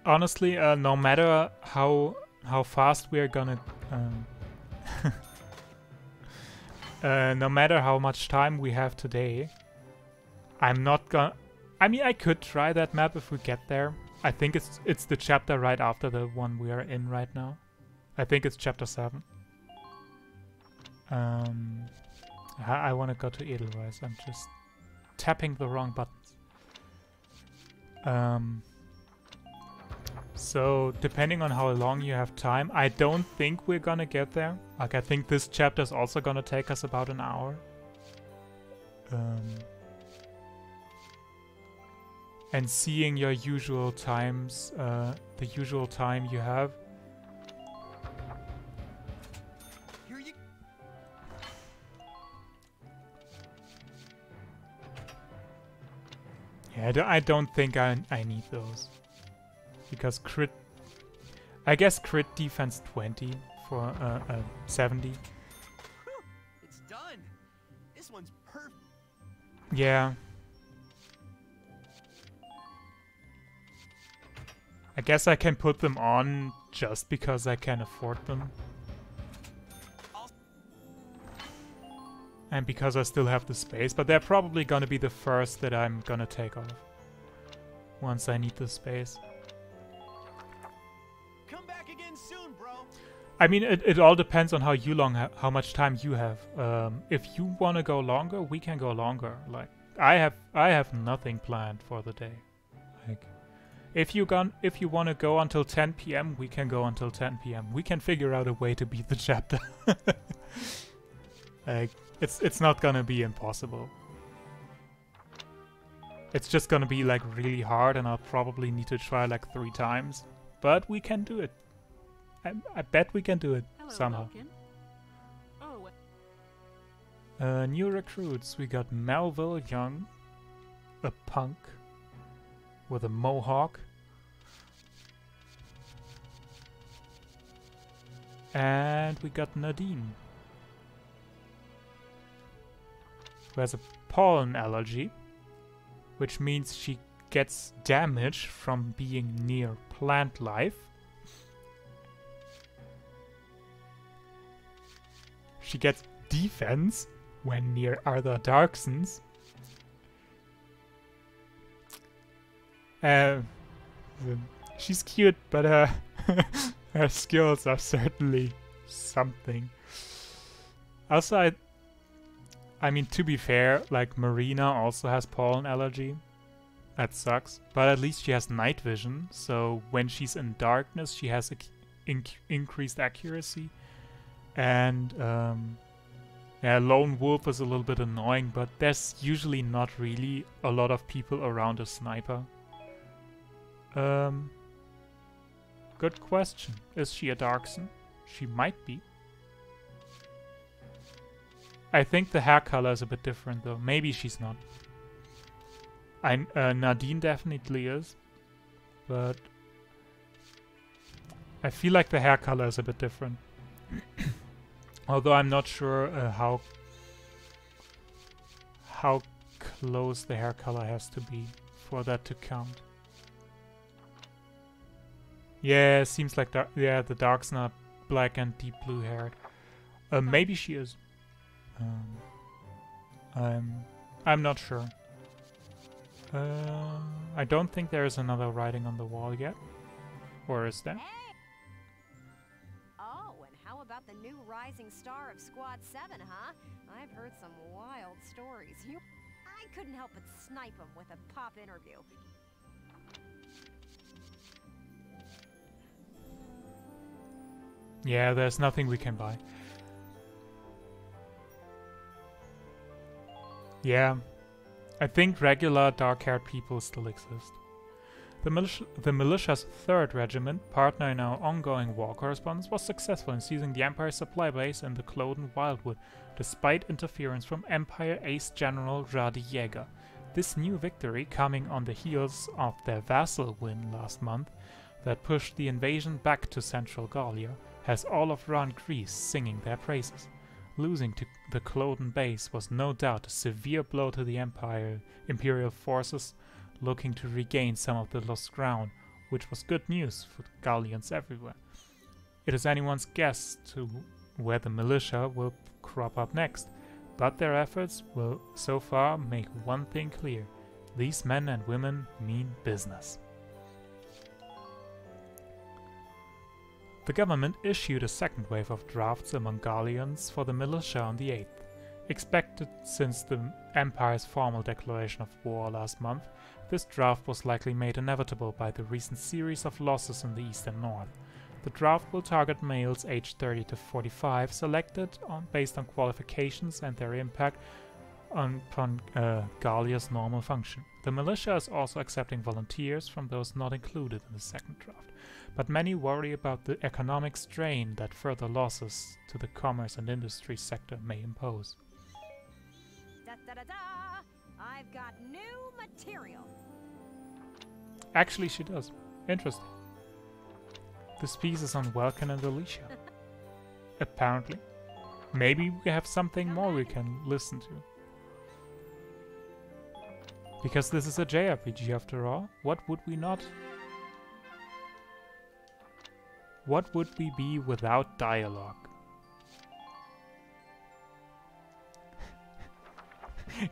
Honestly, no matter how fast we are gonna no matter how much time we have today, I'm not gonna... I mean, I could try that map if we get there. I think it's the chapter right after the one we are in right now. I think it's chapter 7. I want to go to Edelweiss. I'm just tapping the wrong buttons. So, depending on how long you have time, I don't think we're gonna get there. Like, I think this chapter is also gonna take us about an hour. And seeing your usual times, the usual time you have. Yeah, I don't think I need those. Because crit... I guess crit defense 20 for 70. It's done! This one's perfect! Yeah. I guess I can put them on just because I can afford them. And because I still have the space, but they're probably gonna be the first that I'm gonna take off. Once I need the space. Come back again soon, bro. I mean, it all depends on how much time you have. If you wanna go longer, we can go longer. Like, I have nothing planned for the day. Like, if you wanna go until 10 PM, we can go until 10 PM. We can figure out a way to beat the chapter. Like, it's not gonna be impossible. It's just gonna be like really hard, and I'll probably need to try like 3 times. But we can do it. I bet we can do it. Hello, somehow. Oh, New recruits. We got Melville Young, a punk with a mohawk, and we got Nadine, who has a pollen allergy, which means she gets damage from being near plant life. She gets defense when near other Darksons. She's cute, but her skills are certainly something. Also, I mean, to be fair, like, Marina also has pollen allergy. That sucks. But at least she has night vision, so when she's in darkness, she has increased accuracy. And, yeah, Lone Wolf is a little bit annoying, but there's usually not really a lot of people around a sniper. Good question. Is she a Darkson? She might be. I think the hair color is a bit different though. Maybe she's not. Nadine definitely is. But I feel like the hair color is a bit different. Although I'm not sure how close the hair color has to be for that to count. Yeah, seems like the Darkson are black and deep blue haired. Maybe she is. I'm not sure. I don't think there is another writing on the wall yet. Or is there? Hey. Oh, and how about the new rising star of Squad 7, huh? I've heard some wild stories. I couldn't help but snipe him with a pop interview. Yeah, there's nothing we can buy. Yeah, I think regular dark-haired people still exist. The militia's 3rd Regiment, partner in our ongoing war correspondence, was successful in seizing the Empire's supply base in the Cloden Wildwood, despite interference from Empire Ace General Radi Yeager. This new victory, coming on the heels of their vassal win last month that pushed the invasion back to Central Gallia, has all of Ron Greece singing their praises. Losing to the Cloden base was no doubt a severe blow to the Imperial forces looking to regain some of the lost ground, which was good news for Gallians everywhere. It is anyone's guess to where the militia will crop up next. But their efforts will so far make one thing clear. These men and women mean business. The government issued a second wave of drafts among Gallians for the militia on the 8th. Expected since the Empire's formal declaration of war last month, this draft was likely made inevitable by the recent series of losses in the east and north. The draft will target males aged 30 to 45, selected based on qualifications and their impact upon Gallia's normal function. The militia is also accepting volunteers from those not included in the second draft, but many worry about the economic strain that further losses to the commerce and industry sector may impose. Da-da-da-da! I've got new material. Actually, she does. Interesting. This piece is on Welkin and Alicia. Apparently. Maybe we have something more we can listen to. Because this is a JRPG after all. What would we not? What would we be without dialogue?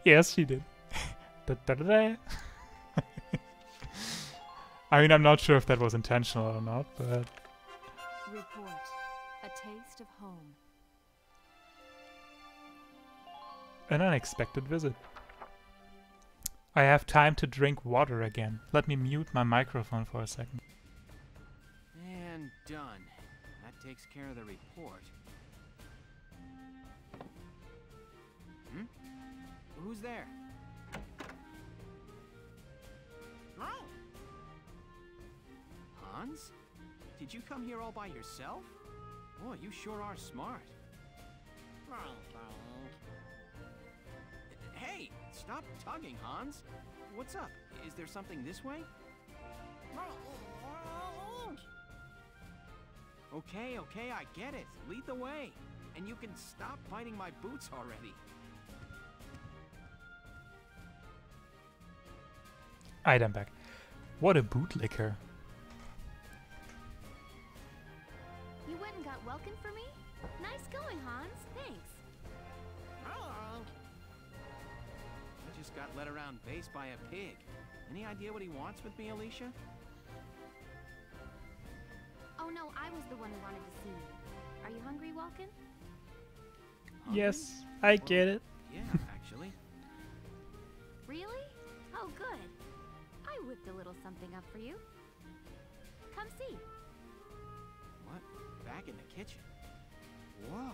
Yes, she did. Da-da-da-da. I mean, I'm not sure if that was intentional or not, but... Report. A taste of home. An unexpected visit. I have time to drink water again. Let me mute my microphone for a second. And done. That takes care of the report. Hmm? Who's there? Hans? Did you come here all by yourself? Boy, you sure are smart. Hey, stop tugging, Hans. What's up? Is there something this way? Okay, I get it. Lead the way. And you can stop biting my boots already. I'm back. What a bootlicker. You went and got Welkin for me? Nice going, Hans. Thanks. I just got led around base by a pig. Any idea what he wants with me, Alicia? Oh no, I was the one who wanted to see you. Are you hungry, Welkin? Yes, I get it. Yeah, actually. Really? Oh, good. I whipped a little something up for you. Come see. What? Back in the kitchen? Whoa.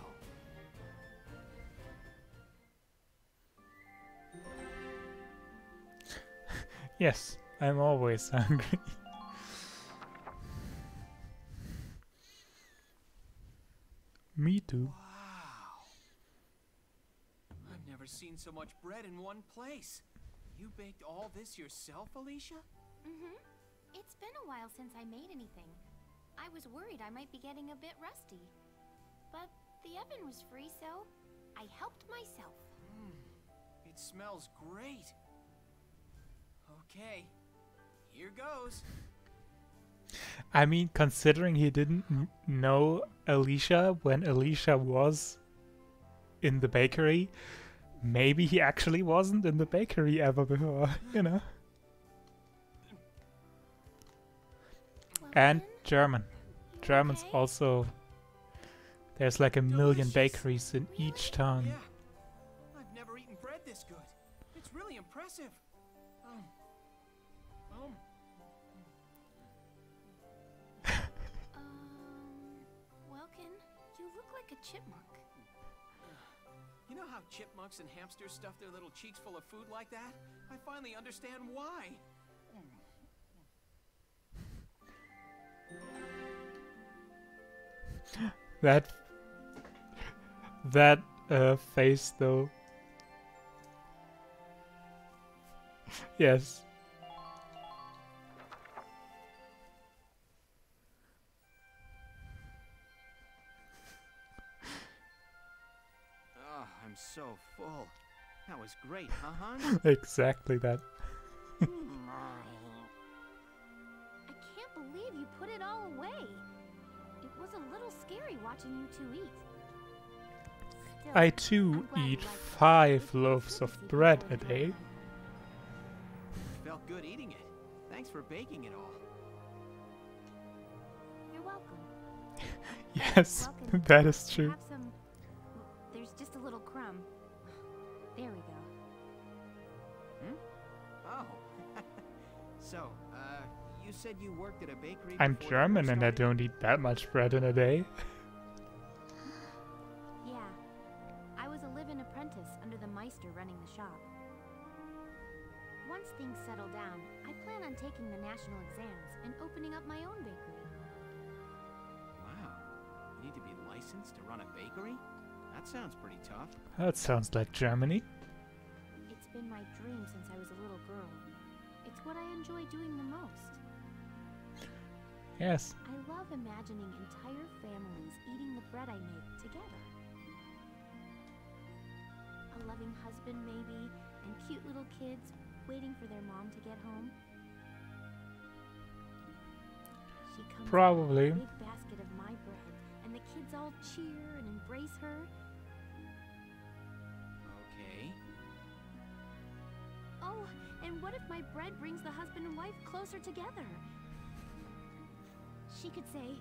Yes, I'm always hungry. Me too. Wow. I've never seen so much bread in one place. You baked all this yourself, Alicia? Mm-hmm. It's been a while since I made anything. I was worried I might be getting a bit rusty. But the oven was free, so I helped myself. It smells great. Okay, here goes. I mean, considering he didn't know Alicia when Alicia was in the bakery, maybe he actually wasn't in the bakery ever before, you know? And German. German's also... There's like a million bakeries in each town. Yeah. I've never eaten bread this good. It's really impressive. Welkin, you look like a chipmunk. You know how chipmunks and hamsters stuff their little cheeks full of food like that? I finally understand why. That face though. Yes. Oh, I'm so full. That was great, huh, Hans? Exactly that. I can't believe you put it all away. It was a little scary watching you two eat. I too eat 5 loaves of bread a day. Felt good eating it. Thanks for baking it all. You're welcome. Yes, Welcome. that is true. Have some... There's just a little crumb. There we go. Oh. So, you said you worked at a bakery I'm before the war German and I started? don't eat that much bread in a day. Yeah. I was a live-in apprentice under the Meister running the shop. Once things settle down, I plan on taking the national exams and opening up my own bakery. Wow. You need to be licensed to run a bakery? That sounds pretty tough. That sounds like Germany. It's been my dream since I was a little girl. It's what I enjoy doing the most. Yes. I love imagining entire families eating the bread I make together. A loving husband, maybe, and cute little kids waiting for their mom to get home. She comes Probably. with a big basket of my bread, and the kids all cheer and embrace her. Okay. Oh, and what if my bread brings the husband and wife closer together? She could say,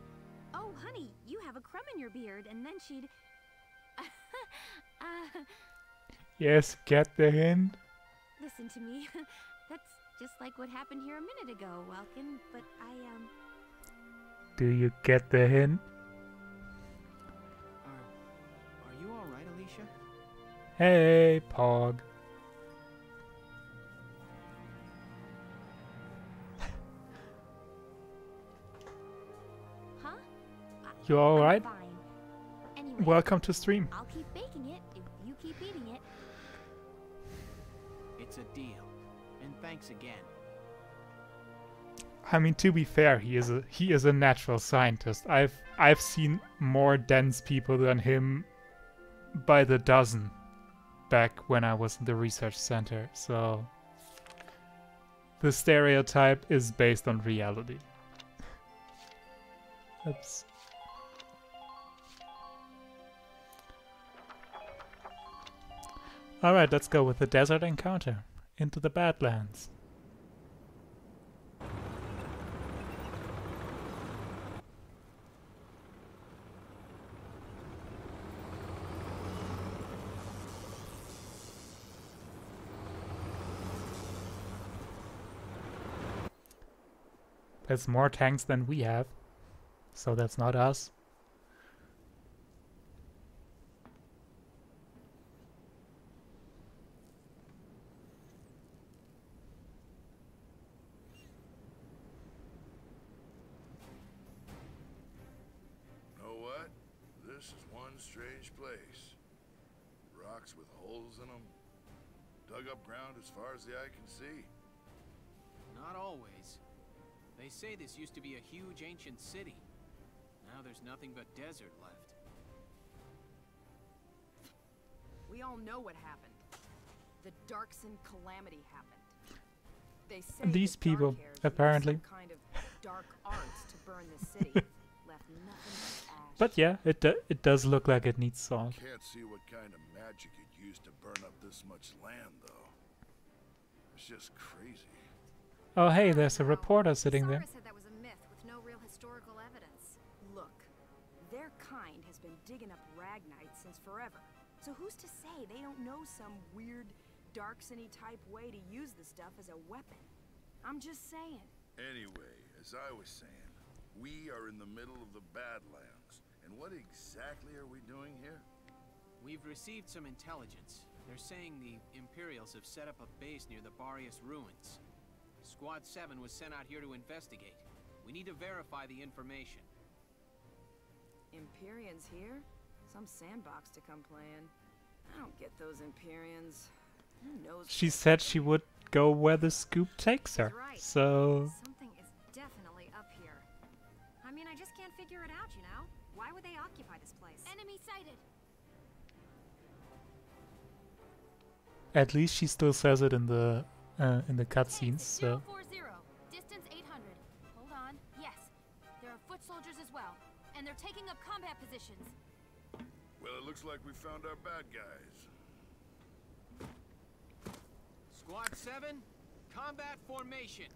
"Oh, honey, you have a crumb in your beard," and then she'd... Yes, get the hint. Listen to me. That's just like what happened here a minute ago, Welkin, but Do you get the hint? Are you alright, Alicia? Hey, Pog. Huh? You alright? I'm fine. Anyway, Welcome to stream. I'll keep baking it if you keep eating it. It's a deal. And thanks again. I mean, to be fair, he is a natural scientist. I've seen more dense people than him by the dozen back when I was in the research center. So the stereotype is based on reality. Oops. Alright, let's go with the desert encounter into the Badlands. There's more tanks than we have, so that's not us. Know what? This is one strange place. Rocks with holes in them. Dug up ground as far as the eye can see. Not always. They say this used to be a huge ancient city. Now there's nothing but desert left. We all know what happened. The Darkson calamity happened. They say These the people, Dark Hairs apparently. used some kind of dark arts to burn the city. Left nothing but ash. But yeah, it does look like it needs salt. Can't see what kind of magic it used to burn up this much land, though. It's just crazy. Oh hey, there's a reporter sitting there. Said that was a myth with no real historical evidence. Look, their kind has been digging up Ragnite since forever. So who's to say they don't know some weird Darksony type way to use the stuff as a weapon? I'm just saying. Anyway, as I was saying, we are in the middle of the Badlands. And what exactly are we doing here? We've received some intelligence. They're saying the Imperials have set up a base near the Barrius ruins. Squad 7 was sent out here to investigate. We need to verify the information. Empyreans here? Some sandbox to come play in. I don't get those Empyreans. Who knows? She said she would go where the scoop takes her. Right. So Something is definitely up here. I mean, I just can't figure it out, you know? Why would they occupy this place? Enemy sighted. at least she still says it in the cutscenes. So 040, distance 800. Hold on. Yes, there are foot soldiers as well, and they're taking up combat positions. Well, it looks like we found our bad guys. Squad 7, combat formation.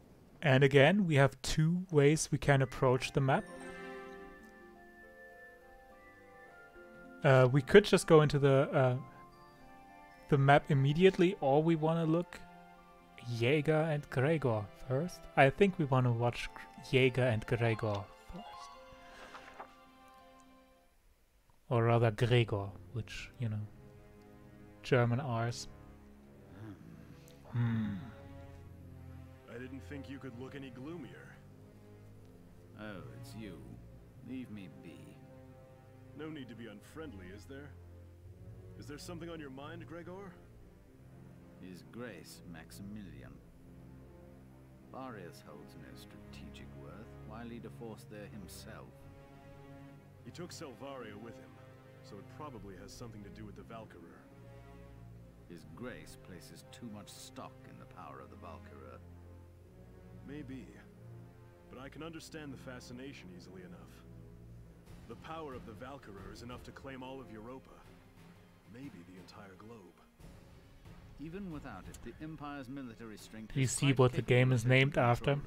And again, we have two ways we can approach the map. We could just go into the map immediately, or we want to look Jaeger and Gregor first. I think we want to watch Jaeger and Gregor first. Or rather Gregor, which, you know, German R's. I didn't think you could look any gloomier. Oh, it's you. Leave me be. No need to be unfriendly, is there? Is there something on your mind, Gregor? His Grace, Maximilian. Varius holds no strategic worth. Why lead a force there himself? He took Selvaria with him, so it probably has something to do with the Valkyria. His Grace places too much stock in the power of the Valkyria. Maybe, but I can understand the fascination easily enough. The power of the Valkyria is enough to claim all of Europa. Maybe the entire globe. Even without it, the Empire's military strength. Do you see what the game is named after? The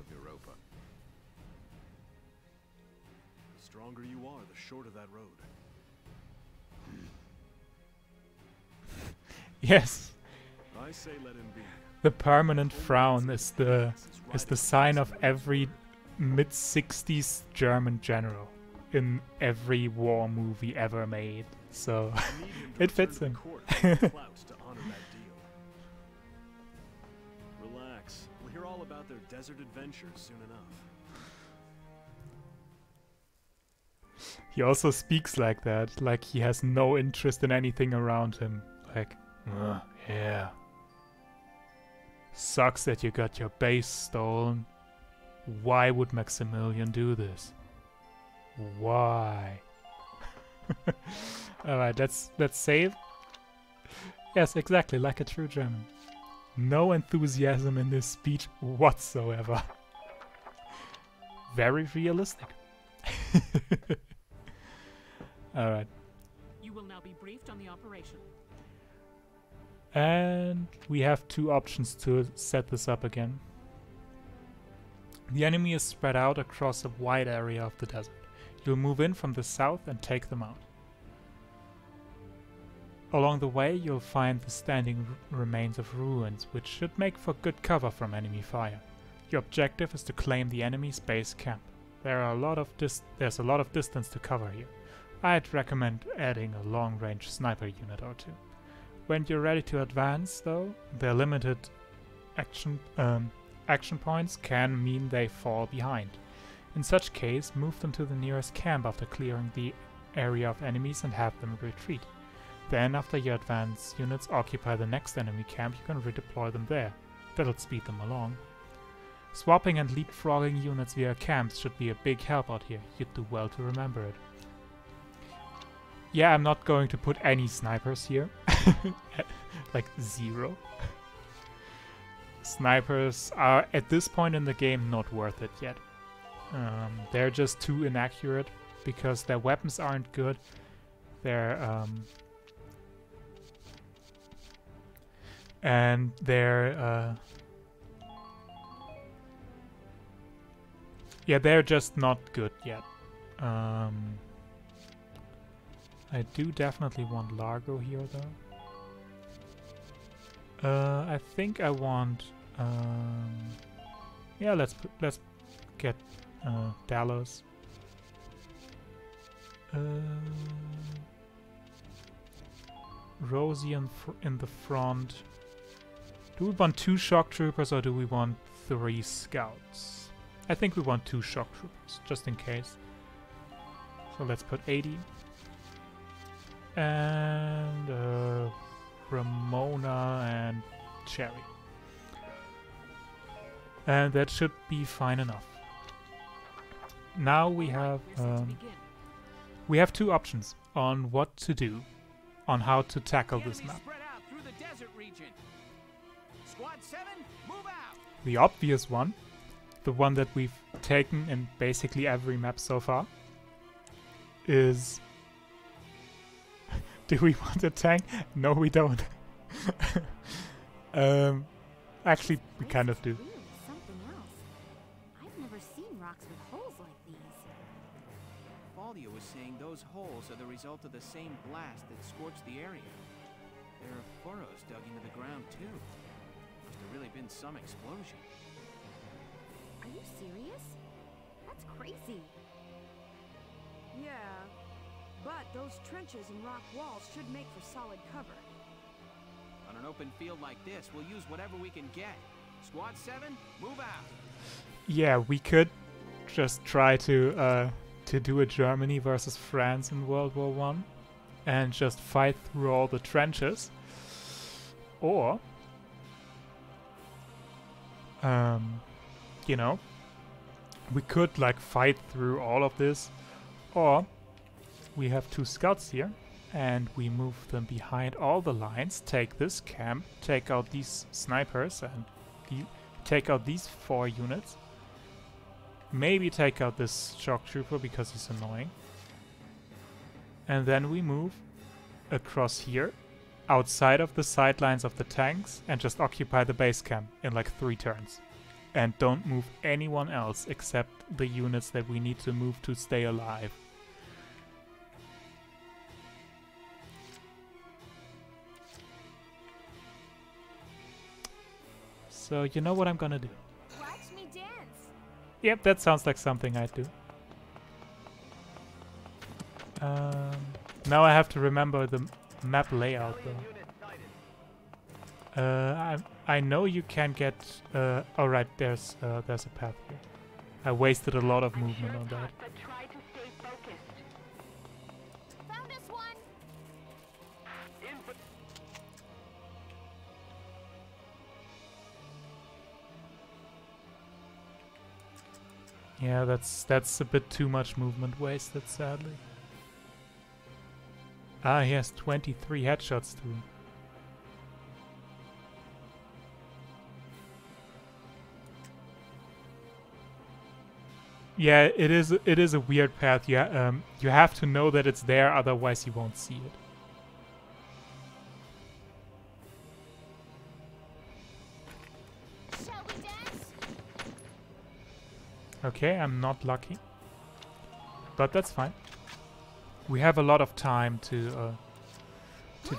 stronger you are, the shorter that road. Yes. I say let him be. The permanent frown is the sign of every mid-60s German general in every war movie ever made. So it fits him. Relax. We'll hear all about their desert adventures soon enough. He also speaks like that, like he has no interest in anything around him. Like, yeah. Sucks that you got your base stolen. Why would Maximilian do this? Why? Alright, let's save. Yes, exactly, like a true German. No enthusiasm in this speech whatsoever. Very realistic. Alright. You will now be briefed on the operation. And we have two options to set this up again. The enemy is spread out across a wide area of the desert. You'll move in from the south and take them out. Along the way, you'll find the standing remains of ruins, which should make for good cover from enemy fire. Your objective is to claim the enemy's base camp. There's a lot of distance to cover here. I'd recommend adding a long-range sniper unit or two. When you're ready to advance, though, their limited action points can mean they fall behind. In such case, move them to the nearest camp after clearing the area of enemies and have them retreat. Then, after your advance units occupy the next enemy camp, you can redeploy them there. That'll speed them along. Swapping and leapfrogging units via camps should be a big help out here. You'd do well to remember it. Yeah, I'm not going to put any snipers here. Like 0. Snipers are, at this point in the game, not worth it yet. They're just too inaccurate because their weapons aren't good. They're yeah, they're just not good yet. I do definitely want Largo here, though. I think I want. Yeah, let's get Dallos. Rosie in the front. Do we want 2 shock troopers or do we want 3 scouts? I think we want 2 shock troopers, just in case. So let's put 80. And Ramona and Cherry. And that should be fine enough. Now we have 2 options on what to do, on how to tackle this map. The obvious one, the one that we've taken in basically every map so far, is Do we want a tank? No, we don't. Actually, we kind of do. Really something else. I've never seen rocks with holes like these. Valkyria was saying those holes are the result of the same blast that scorched the area. There are furrows dug into the ground too. Must have really been some explosion. Are you serious? That's crazy. Yeah, but those trenches and rock walls should make for solid cover. On an open field like this, we'll use whatever we can get. Squad 7, move out. Yeah, we could just try to do a Germany versus France in World War I and just fight through all the trenches. Or, you know, we could like fight through all of this, or we have 2 scouts here and we move them behind all the lines, take this camp, take out these snipers and take out these 4 units, maybe take out this shock trooper because he's annoying, and then we move across here outside of the sidelines of the tanks and just occupy the base camp in like 3 turns. And don't move anyone else except the units that we need to move to stay alive. So you know what I'm gonna do. Watch me dance. Yep, that sounds like something I'd do. Now I have to remember the map layout though. I know you can get. Oh right, there's a path here. I wasted a lot of movement on that. But try to stay focused. Found us one. Yeah, that's a bit too much movement wasted, sadly. Ah, he has 23 headshots through. Yeah, it is a weird path. You have to know that it's there, otherwise you won't see it. Shall we dance? Okay, I'm not lucky, but that's fine. We have a lot of time to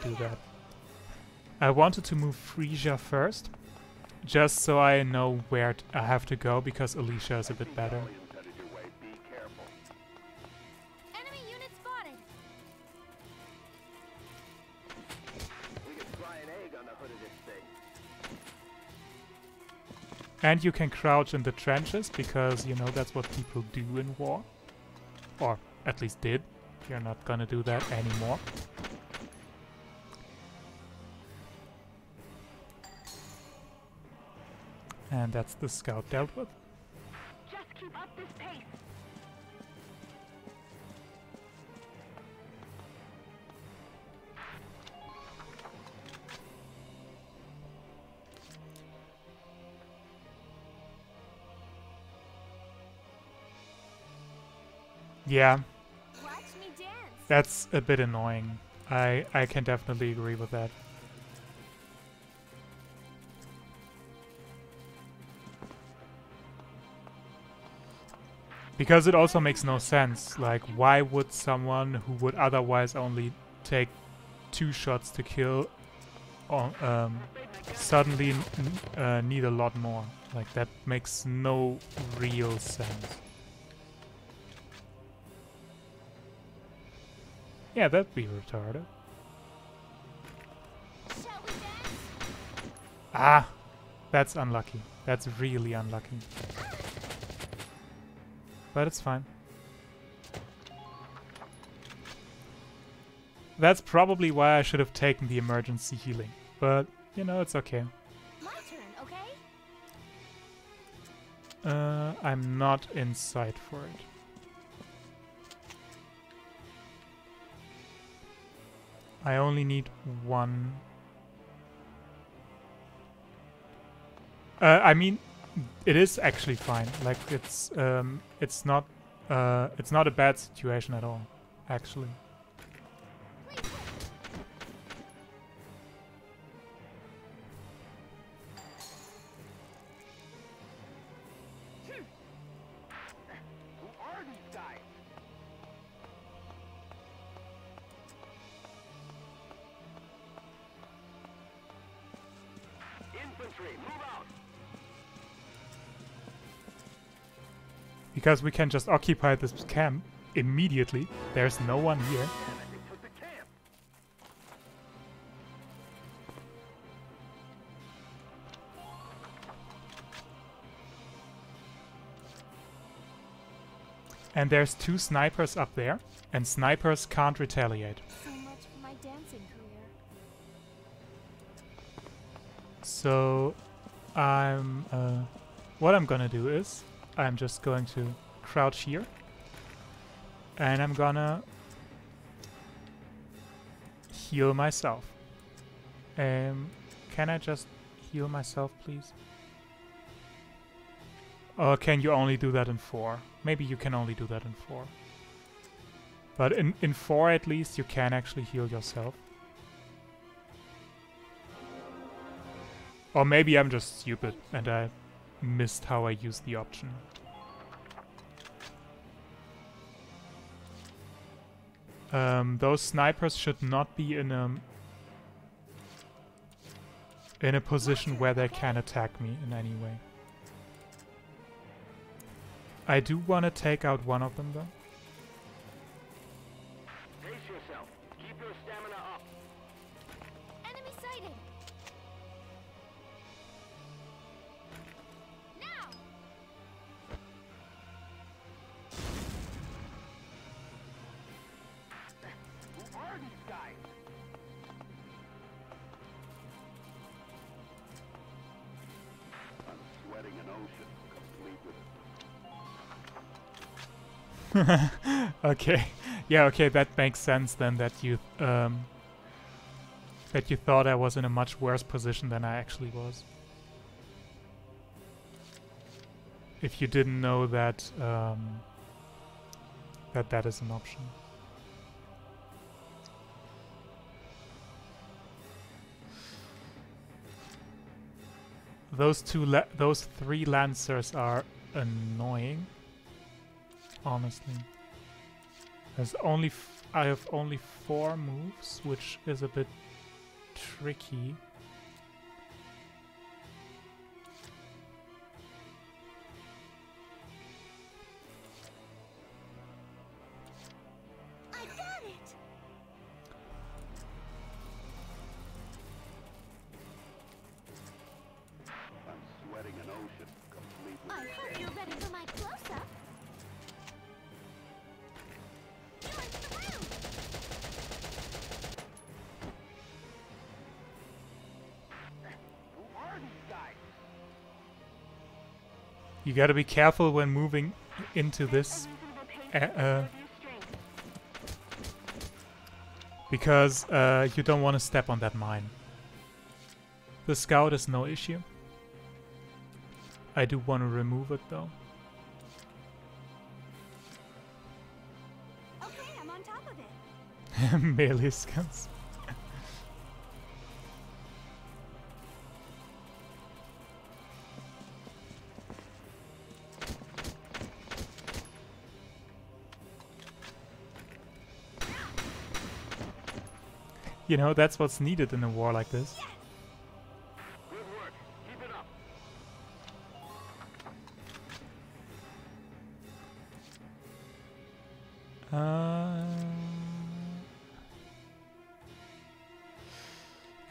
do that. I wanted to move Frisia first, just so I know where I have to go, because Alicia is a bit better. Enemy unit spotted. We could fry an egg on the hood of this thing. And you can crouch in the trenches, because, you know, that's what people do in war. Or at least did. You're not gonna do that anymore. And that's the scout dealt with. Just keep up this pace. Yeah. Watch me dance. That's a bit annoying. I can definitely agree with that. Because it also makes no sense. Like, why would someone who would otherwise only take 2 shots to kill suddenly need a lot more? Like, that makes no real sense. Yeah, that'd be retarded. Shall we dance? Ah! That's unlucky. That's really unlucky. But it's fine. That's probably why I should have taken the emergency healing. But, you know, it's okay. My turn, okay? I'm not in sight for it. I only need 1. I mean, it is actually fine. Like, it's not a bad situation at all, actually. Because we can just occupy this camp immediately. There's no one here. And there's 2 snipers up there, and snipers can't retaliate. So much for my dancing career. So what I'm gonna do is I'm just going to crouch here, and I'm gonna heal myself. Can I just heal myself, please? Or can you only do that in 4? Maybe you can only do that in 4. But in 4 at least you can actually heal yourself. Or maybe I'm just stupid and I missed how I used the option. Those snipers should not be in a position where they can attack me in any way. I do want to take out one of them though. Brace yourself. Keep your stamina up. Enemy sighted. Now. Who are these guys? I'm sweating an ocean, complete with Okay. Yeah, okay, that makes sense then that you thought I was in a much worse position than I actually was. If you didn't know that that is an option. Those 3 lancers are annoying. Honestly, I have only 4 moves, which is a bit tricky. I got it. I'm sweating an ocean, complete with I hope you're ready for my close-up. Who are these guys? You gotta be careful when moving into this, because you don't want to step on that mine. The scout is no issue. I do want to remove it though. Okay, I'm on top of it. Melee scouts. You know, that's what's needed in a war like this. Good work. Keep it up.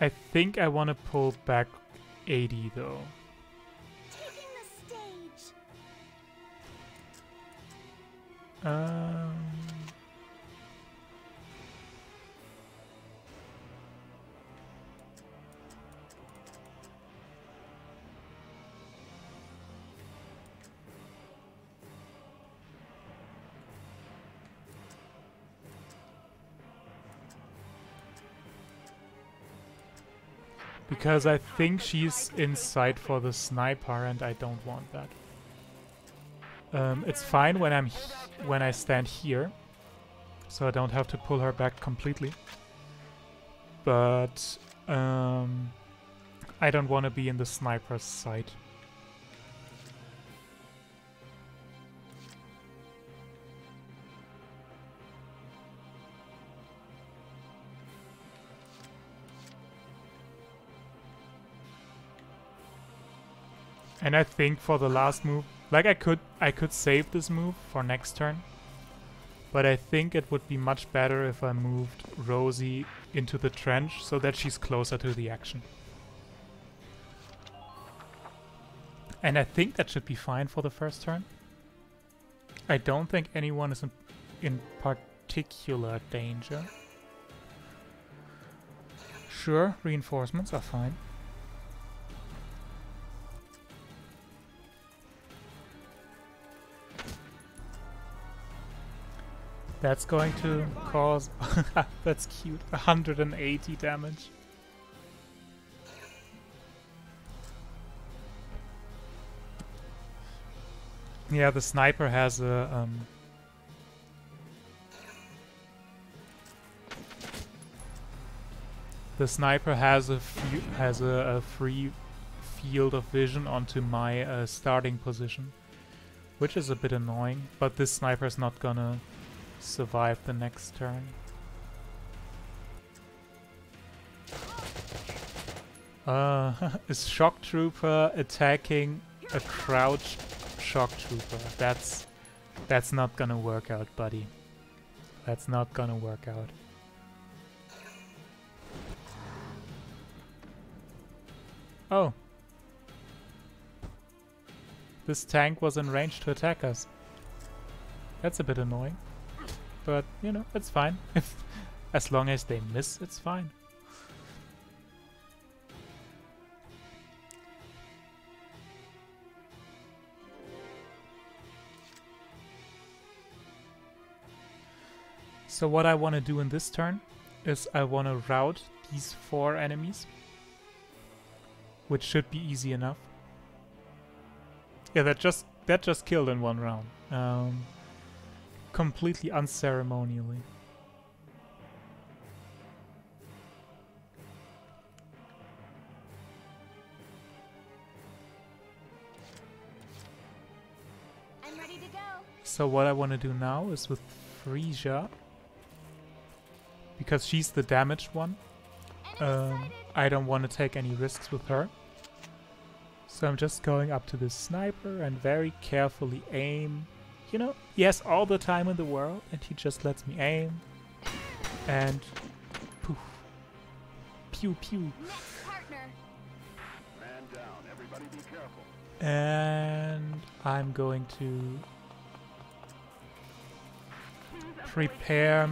I think I want to pull back 80 though. Taking the stage. Because I think she's in sight for the sniper and I don't want that. It's fine when I stand here, so I don't have to pull her back completely. But I don't want to be in the sniper's sight. And I think for the last move, like I could save this move for next turn. But I think it would be much better if I moved Rosie into the trench so that she's closer to the action. And I think that should be fine for the first turn. I don't think anyone is in particular danger. Sure, reinforcements are fine. That's going to cause... that's cute. 180 damage. Yeah, the sniper has a... the sniper has a free field of vision onto my starting position, which is a bit annoying, but this sniper is not gonna survive the next turn. Is Shock Trooper attacking a crouched Shock Trooper? That's not gonna work out, buddy. That's not gonna work out. Oh. This tank was in range to attack us. That's a bit annoying. But, you know, it's fine. As long as they miss, it's fine. So what I want to do in this turn is I want to rout these 4 enemies, which should be easy enough. Yeah, that just killed in 1 round. Completely unceremonially. I'm ready to go. So what I want to do now is with Frisia, because she's the damaged one, I don't want to take any risks with her. So I'm just going up to this sniper and very carefully aim. You know, he has all the time in the world and he just lets me aim. And poof. Pew pew. Man down, everybody be careful. And I'm going to prepare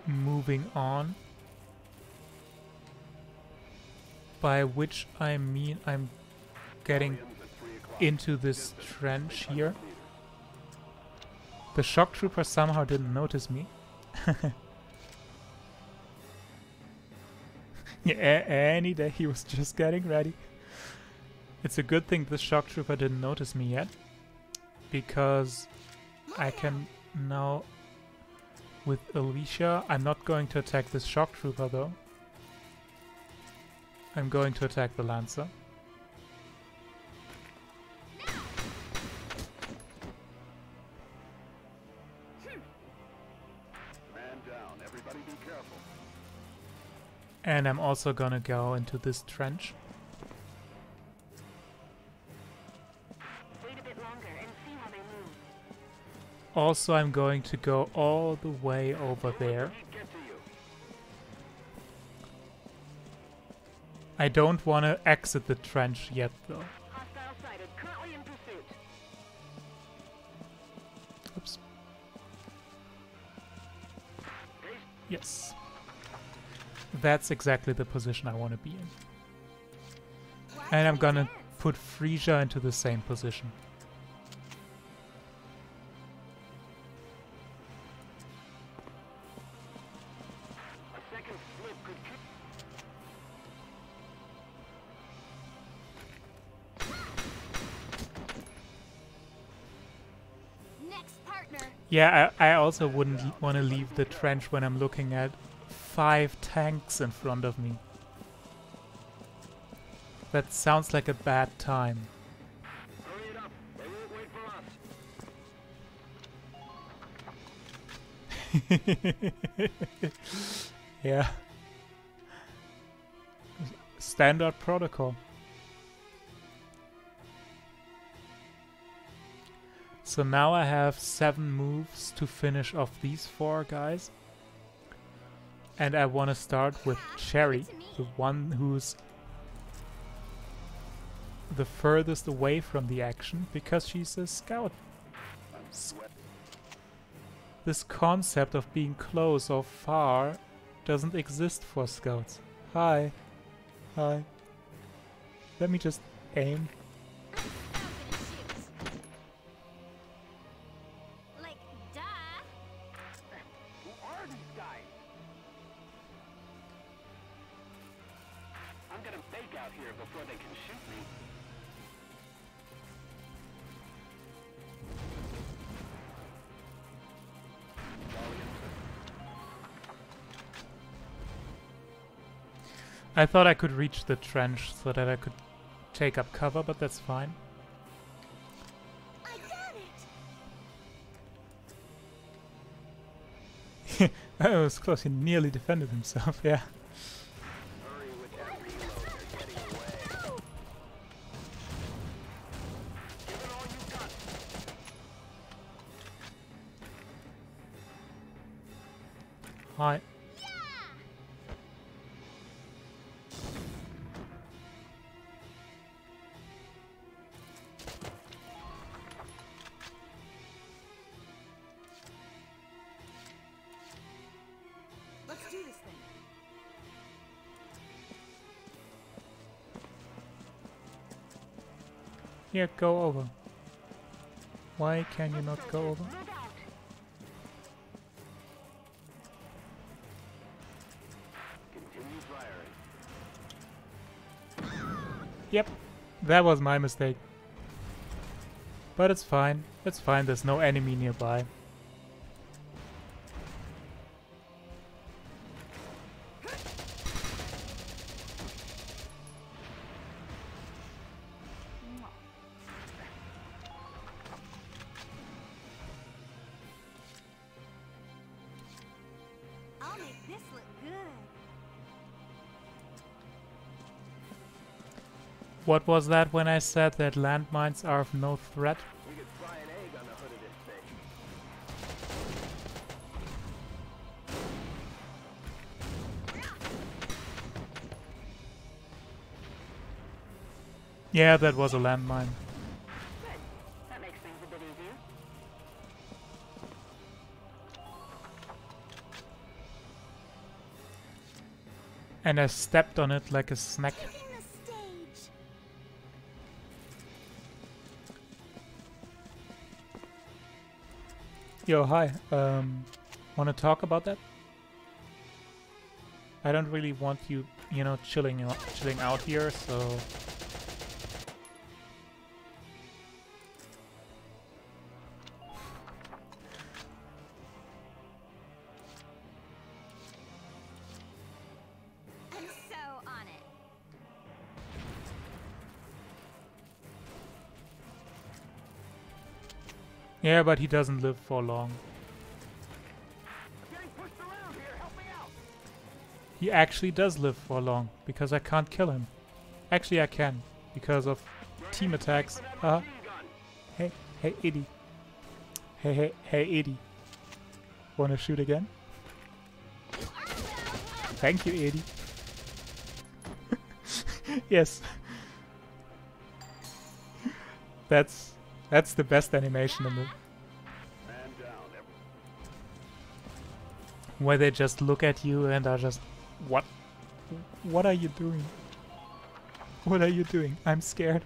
moving on. By which I mean I'm getting into this trench here. The shock trooper somehow didn't notice me. Yeah, any day he was just getting ready. It's a good thing this shock trooper didn't notice me yet, because I can now with Alicia, I'm not going to attack this shock trooper though. I'm going to attack the Lancer. Man down, everybody be careful. And I'm also gonna go into this trench. Wait a bit longer and see how they move. Also, I'm going to go all the way over there. I don't want to exit the trench yet, though. Hostile sighted, currently in pursuit. Oops. Yes. That's exactly the position I want to be in. And I'm gonna put Frisia into the same position. A second slip could kill. Next partner. Yeah, I also wouldn't want to leave the trench when I'm looking at 5 tanks in front of me. That sounds like a bad time. Hurry it up. They won't wait for us. Yeah. Standard protocol. So now I have 7 moves to finish off these 4 guys. And I want to start with Cherry, the one who's the furthest away from the action, because she's a scout. This concept of being close or far doesn't exist for scouts. Hi. Hi. Let me just aim. Like, duh. Who are these guys? I'm gonna bake out here before they can shoot me. I thought I could reach the trench so that I could take up cover, but that's fine. I got it. That was close. He nearly defended himself. Yeah. Hurry with that reload. They're getting away. Give it all you got. Hi. Let's do this thing. Here, go over. Why can you not go over? Continue firing. Yep, that was my mistake. But it's fine. It's fine. There's no enemy nearby. I'll make this look good. What was that when I said that landmines are of no threat? We could fry an egg on the hood of this thing. Yeah, that was a landmine. Good. That makes things a bit easier. And I stepped on it like a snack. Taking the stage. Yo, hi. Wanna talk about that? I don't really want you, you know, chilling out here, so... I'm so on it. Yeah, but he doesn't live for long. I'm getting pushed around here. Help me out. He actually does live for long, because I can't kill him. Actually, I can, because of team attacks. Haha. Hey, hey, Edie. Hey, Edie. Wanna shoot again? Thank you, Edie. Yes. That's the best animation in the... Man down. Where they just look at you and are just... What? What are you doing? What are you doing? I'm scared.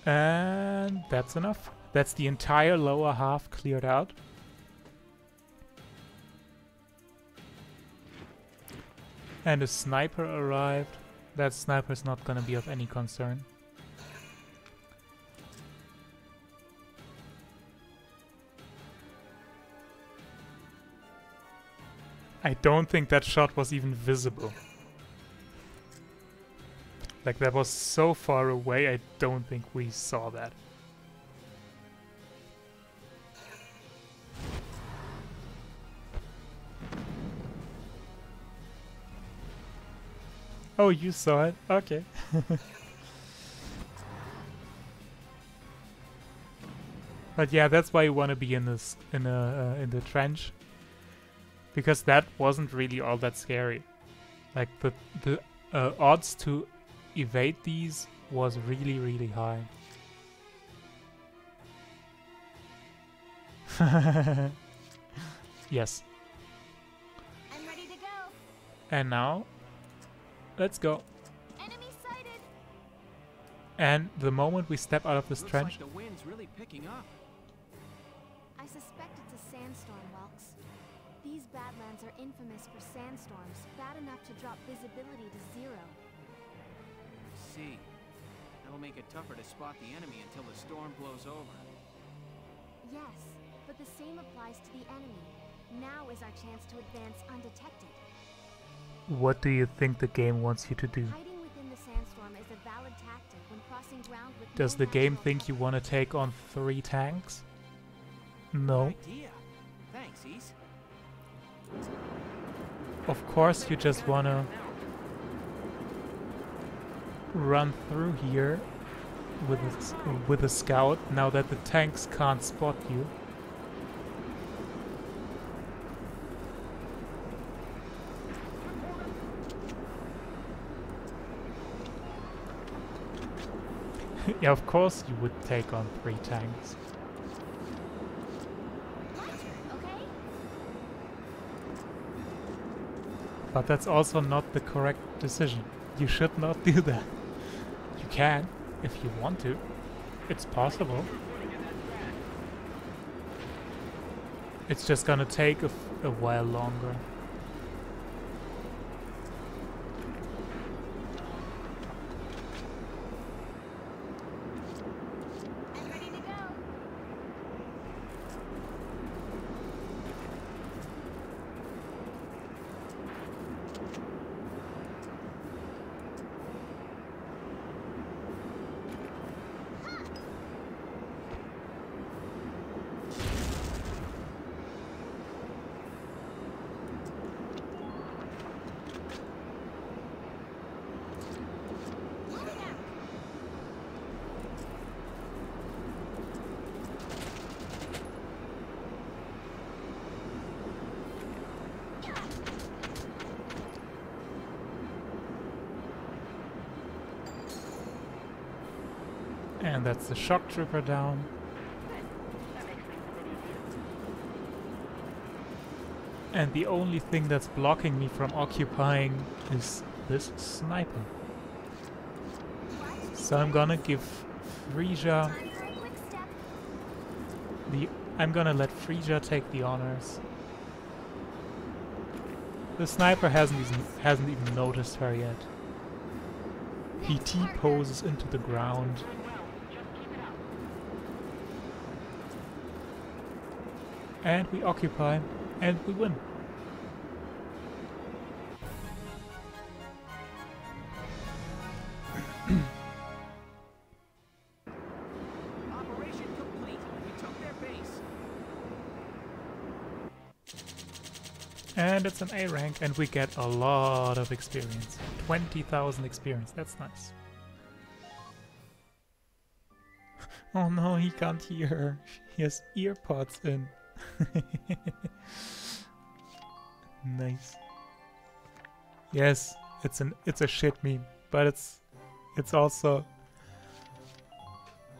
And that's enough. That's the entire lower half cleared out. And a sniper arrived. That sniper's not gonna be of any concern. I don't think that shot was even visible. Like, that was so far away, I don't think we saw that. Oh, you saw it? Okay. But yeah, that's why you want to be in this in the trench, because that wasn't really all that scary. Like the odds to evade these was really high. Yes. I'm ready to go. And now, let's go. Enemy sighted. And the moment we step out of this trench, Looks like the wind's really picking up. I suspect it's a sandstorm, Welks. These badlands are infamous for sandstorms, bad enough to drop visibility to 0. I see. That'll make it tougher to spot the enemy until the storm blows over. Yes, but the same applies to the enemy. Now is our chance to advance undetected. what do you think the game wants you to do? Hiding within the sandstorm is a valid tactic when crossing ground with Does no the game natural think you want to take on 3 tanks? No. Idea. Thanks, Ease. Of course you just want to run through here with a scout now that the tanks can't spot you. Yeah, of course you would take on 3 tanks. Okay? But that's also not the correct decision. You should not do that. You can, if you want to. It's possible. It's just gonna take a while longer. I'm ready to go. And that's the shock trooper down. And the only thing that's blocking me from occupying is this sniper. So I'm gonna give Frisia Time for a quick step. I'm gonna let Frisia take the honors. The sniper hasn't even noticed her yet. He T-poses into the ground. And we occupy, and we win. Operation complete. We took their base. And it's an A rank, and we get a lot of experience. 20,000 experience, that's nice. Oh no, he can't hear her. He has earpods in. Nice. Yes, it's a shit meme, but it's also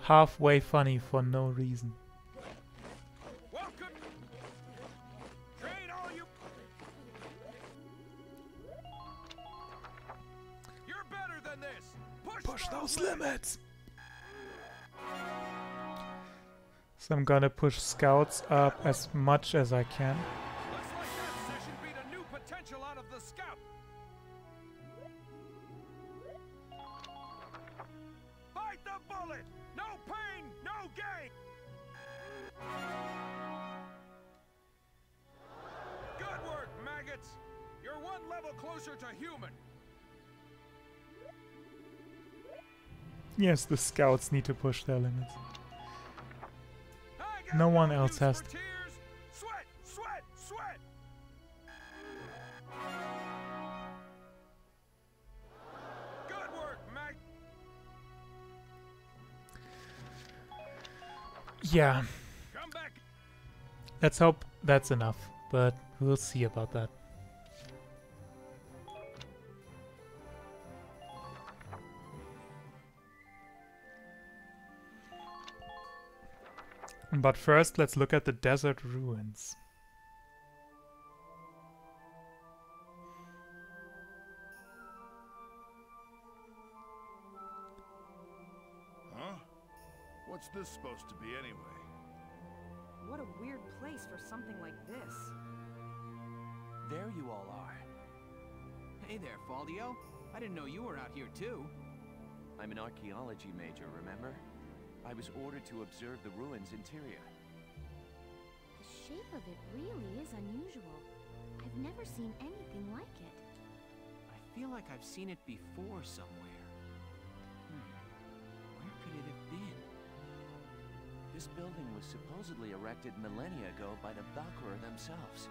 halfway funny for no reason. Welcome. Train all you. You're better than this. Push those limits! So I'm gonna push scouts up as much as I can. Looks like that session beat a new potential out of the scout. Bite the bullet. No pain, no gain. Good work, maggots. You're one level closer to human. Yes, the scouts need to push their limits. No one else has to. Sweat, sweat, sweat. Good work, Mag. Yeah, Let's hope that's enough, but we'll see about that. But first, let's look at the desert ruins. Huh? What's this supposed to be anyway? What a weird place for something like this. There you all are. Hey there, Faldio. I didn't know you were out here too. I'm an archaeology major, remember? I was ordered to observe the ruins' interior. The shape of it really is unusual. I've never seen anything like it. I feel like I've seen it before somewhere. Where could it have been? This building was supposedly erected millennia ago by the Valkyria themselves.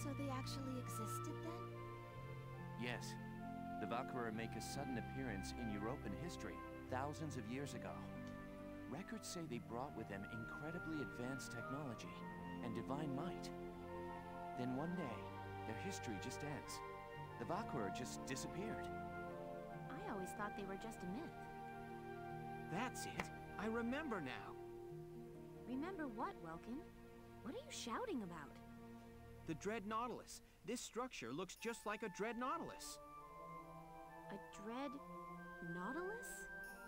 So they actually existed then? Yes. The Valkyria make a sudden appearance in European history thousands of years ago. Records say they brought with them incredibly advanced technology and divine might. Then one day, their history just ends. The Valkyria just disappeared. I always thought they were just a myth. That's it. I remember now. Remember what, Welkin? What are you shouting about? The Dread Nautilus. This structure looks just like a Dread Nautilus. A dread nautilus?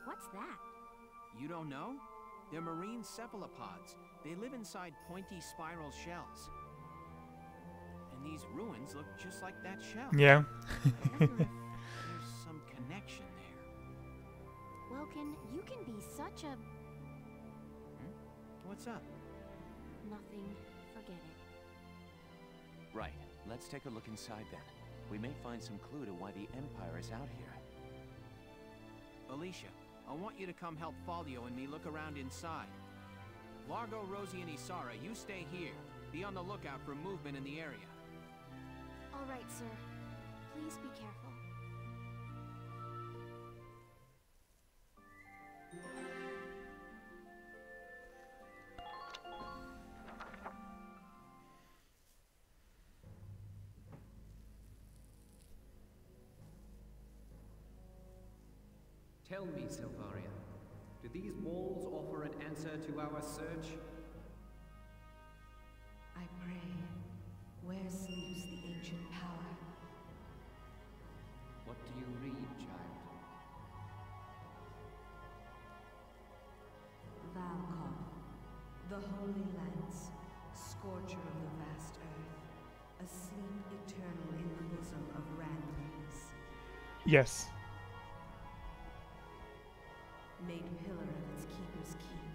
What's that? You don't know? They're marine cephalopods. They live inside pointy spiral shells. And these ruins look just like that shell. Yeah. I wonder if there's some connection there. Welkin, you can be such a... What's up? Nothing. Forget it. Right. Let's take a look inside then. We may find some clue to why the Empire is out here. Alicia, I want you to come help Faldio and me look around inside. Largo, Rosie, and Isara, you stay here. Be on the lookout for movement in the area. All right, sir. Please be careful. Tell me, Silvaria, do these walls offer an answer to our search? I pray, where sleeps the ancient power? What do you read, child? Valkon, the Holy Lance, scorcher of the vast earth, asleep eternal in the bosom of Ranthese. Yes. Made pillar of its keeper's keep,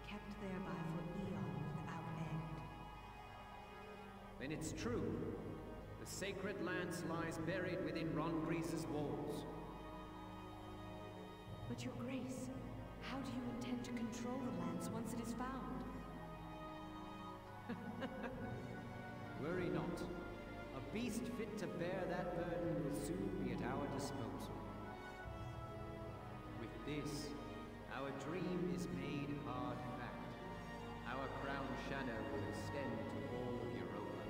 kept thereby for eon without end. Then it's true. The sacred lance lies buried within Rongrease's walls. But your grace, how do you intend to control the lance once it is found? Worry not. A beast fit to bear that burden will soon be at our disposal. With this, our dream is made hard fact. Our crown shadow will extend to all of Europa.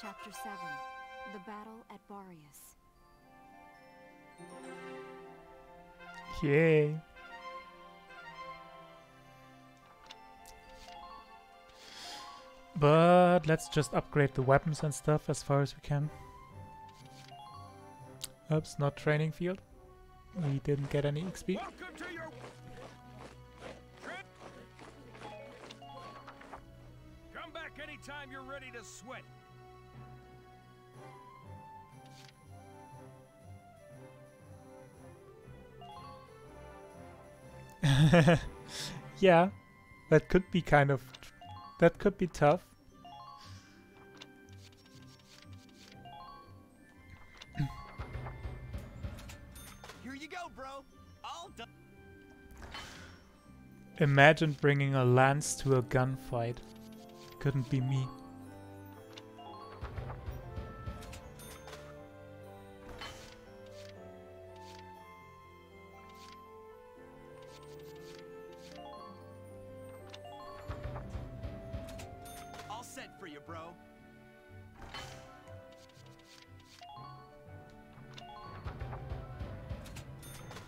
Chapter 7. The Battle at Barius. Yay. But let's just upgrade the weapons and stuff as far as we can. Oops, not training field. We didn't get any XP. Welcome to your... Come back anytime you're ready to sweat. Yeah, that could be kind of... That could be tough. Here you go, bro. All done. Imagine bringing a lance to a gunfight. Couldn't be me. bro.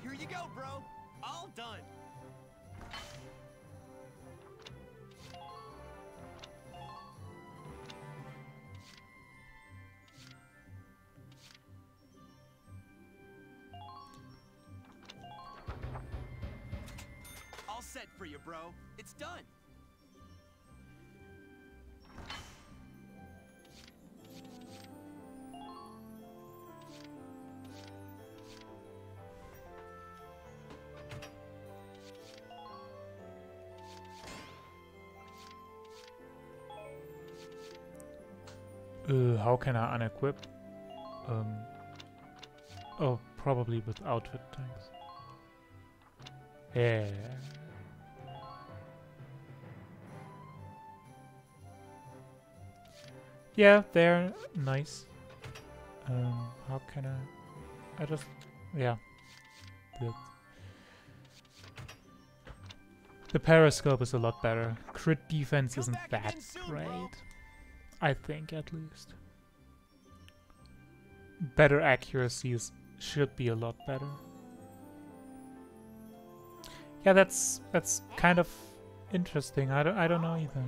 Here you go, bro. All done. All set for you, bro. It's done. How can I unequip? Oh, probably with outfit tanks. Yeah. Yeah, they're nice. How can I just... Yeah. The periscope is a lot better. Crit defense isn't that great. I think, at least. Better accuracies should be a lot better. Yeah, that's kind of interesting. I don't know either.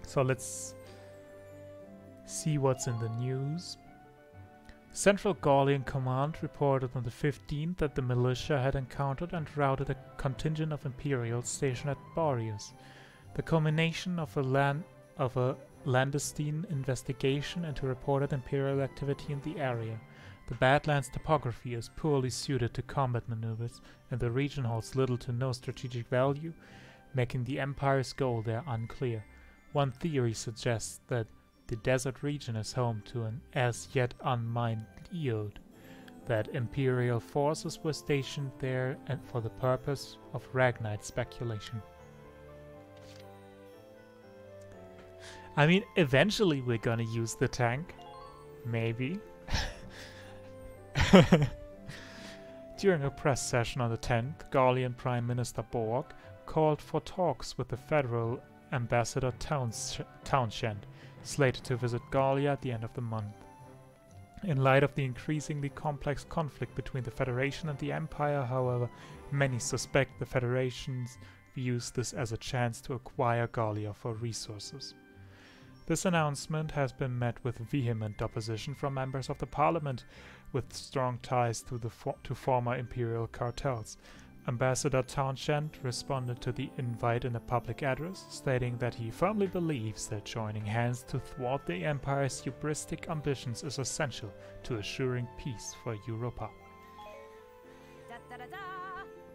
So let's see what's in the news. Central Gaulian Command reported on the 15th that the militia had encountered and routed a contingent of Imperials stationed at Boreas, the culmination of a clandestine investigation into reported Imperial activity in the area. The Badlands topography is poorly suited to combat maneuvers, and the region holds little to no strategic value, making the Empire's goal there unclear. One theory suggests that the desert region is home to an as-yet unmined Eode, that Imperial forces were stationed there and for the purpose of Ragnite speculation. I mean, eventually we're gonna use the tank. Maybe. During a press session on the 10th, Gaulian Prime Minister Borg called for talks with the Federal Ambassador Townshend, slated to visit Gallia at the end of the month. In light of the increasingly complex conflict between the Federation and the Empire, however, many suspect the Federation views this as a chance to acquire Gallia for resources. This announcement has been met with vehement opposition from members of the Parliament with strong ties to former Imperial cartels. Ambassador Townshend responded to the invite in a public address, stating that he firmly believes that joining hands to thwart the Empire's hubristic ambitions is essential to assuring peace for Europa. Da-da-da-da!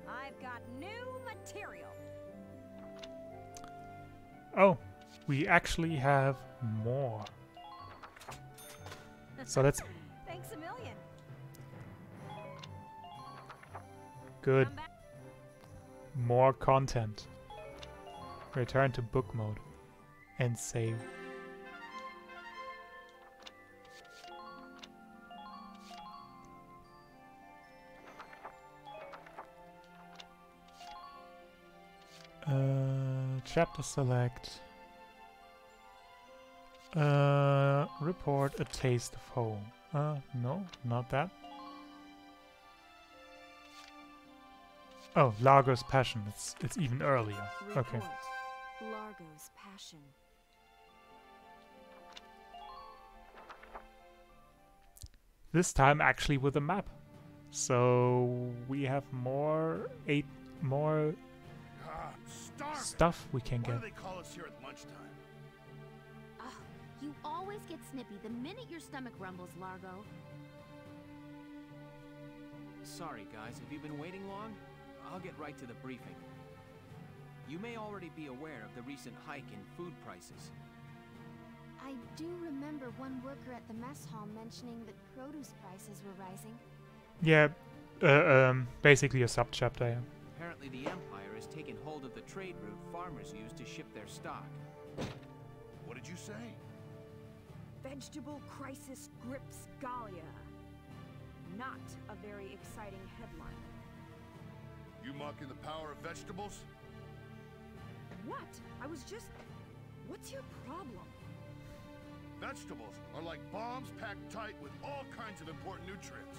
I've got new material. Oh, we actually have more. So that's Thanks a million. good. More content. Return to book mode and save. Chapter select. Report a taste of home. No, not that. Oh, Largo's passion. It's even earlier. Okay. Report. Largo's passion. This time actually with a map. So we have eight more stuff we can get. Why do they call us here at lunchtime? Ugh, you always get snippy the minute your stomach rumbles, Largo. Sorry, guys. Have you been waiting long? I'll get right to the briefing. You may already be aware of the recent hike in food prices. I do remember one worker at the mess hall mentioning that produce prices were rising. Yeah, basically a sub-chapter, yeah. Apparently the Empire has taken hold of the trade route farmers use to ship their stock. What did you say? Vegetable crisis grips Gallia. Not a very exciting headline. You mocking the power of vegetables? What? I was just... What's your problem? Vegetables are like bombs packed tight with all kinds of important nutrients.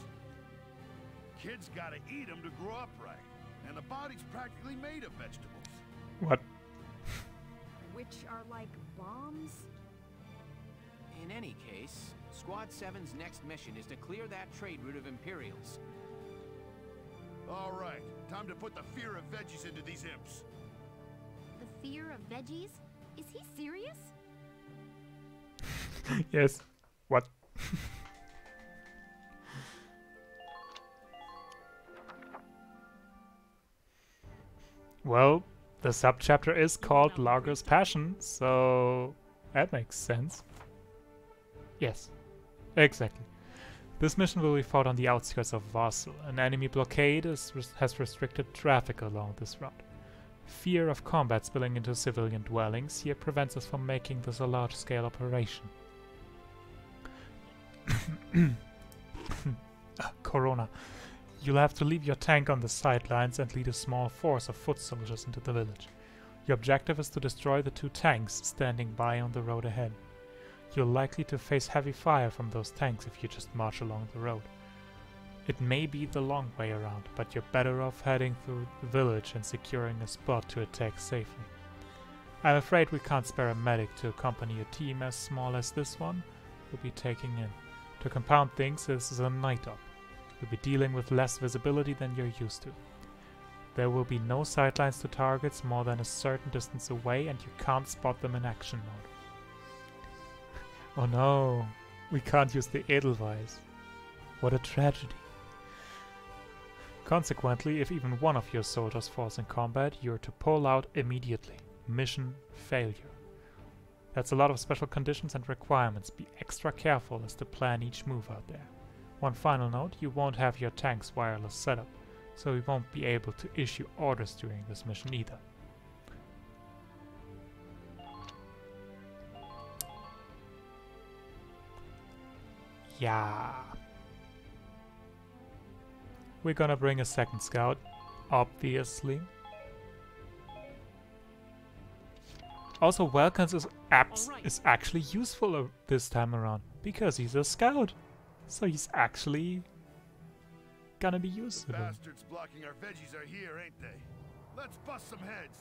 Kids gotta eat them to grow up right. And the body's practically made of vegetables. What? Which are like bombs? In any case, Squad 7's next mission is to clear that trade route of Imperials. All right, time to put the fear of veggies into these imps. The fear of veggies? Is he serious? Yes. What? Well, the subchapter is called Largo's Passion, so that makes sense. Yes, exactly. This mission will be fought on the outskirts of Varsal. An enemy blockade has restricted traffic along this route. Fear of combat spilling into civilian dwellings here prevents us from making this a large-scale operation. Corona. You'll have to leave your tank on the sidelines and lead a small force of foot soldiers into the village. Your objective is to destroy the 2 tanks standing by on the road ahead. You're likely to face heavy fire from those tanks if you just march along the road. It may be the long way around, but you're better off heading through the village and securing a spot to attack safely. I'm afraid we can't spare a medic to accompany a team as small as this one we'll be taking in. To compound things, this is a night op. You'll be dealing with less visibility than you're used to. There will be no sightlines to targets more than a certain distance away, and you can't spot them in action mode. Oh no, we can't use the Edelweiss. What a tragedy. Consequently, if even one of your soldiers falls in combat, you're to pull out immediately. Mission failure. That's a lot of special conditions and requirements. Be extra careful as to plan each move out there. One final note, you won't have your tank's wireless setup, so we won't be able to issue orders during this mission either. Yeah. We're gonna bring a second scout, obviously. Also, Welkins is actually useful this time around, because he's a scout. So he's actually gonna be useful. The bastards blocking our veggies are here, ain't they? Let's bust some heads.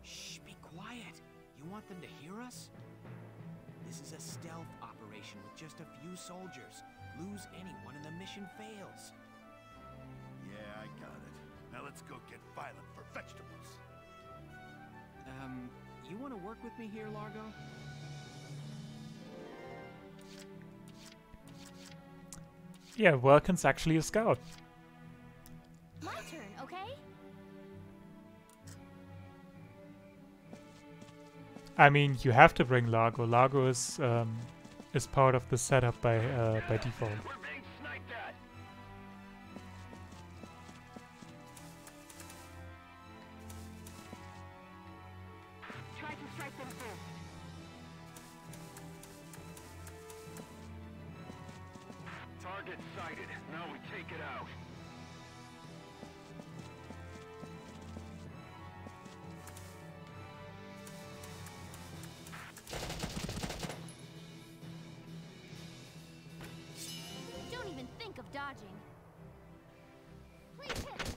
Shh, be quiet. You want them to hear us? This is a stealth operation with just a few soldiers. Lose anyone and the mission fails. Yeah, I got it. Now let's go get violent for vegetables. You want to work with me here, Largo? Yeah, Welkin's actually a scout. My turn, okay? I mean, you have to bring Largo. Largo is part of the setup by default. Try to strike them first. Target sighted. Now we take it out. Don't even think of dodging. Please hit.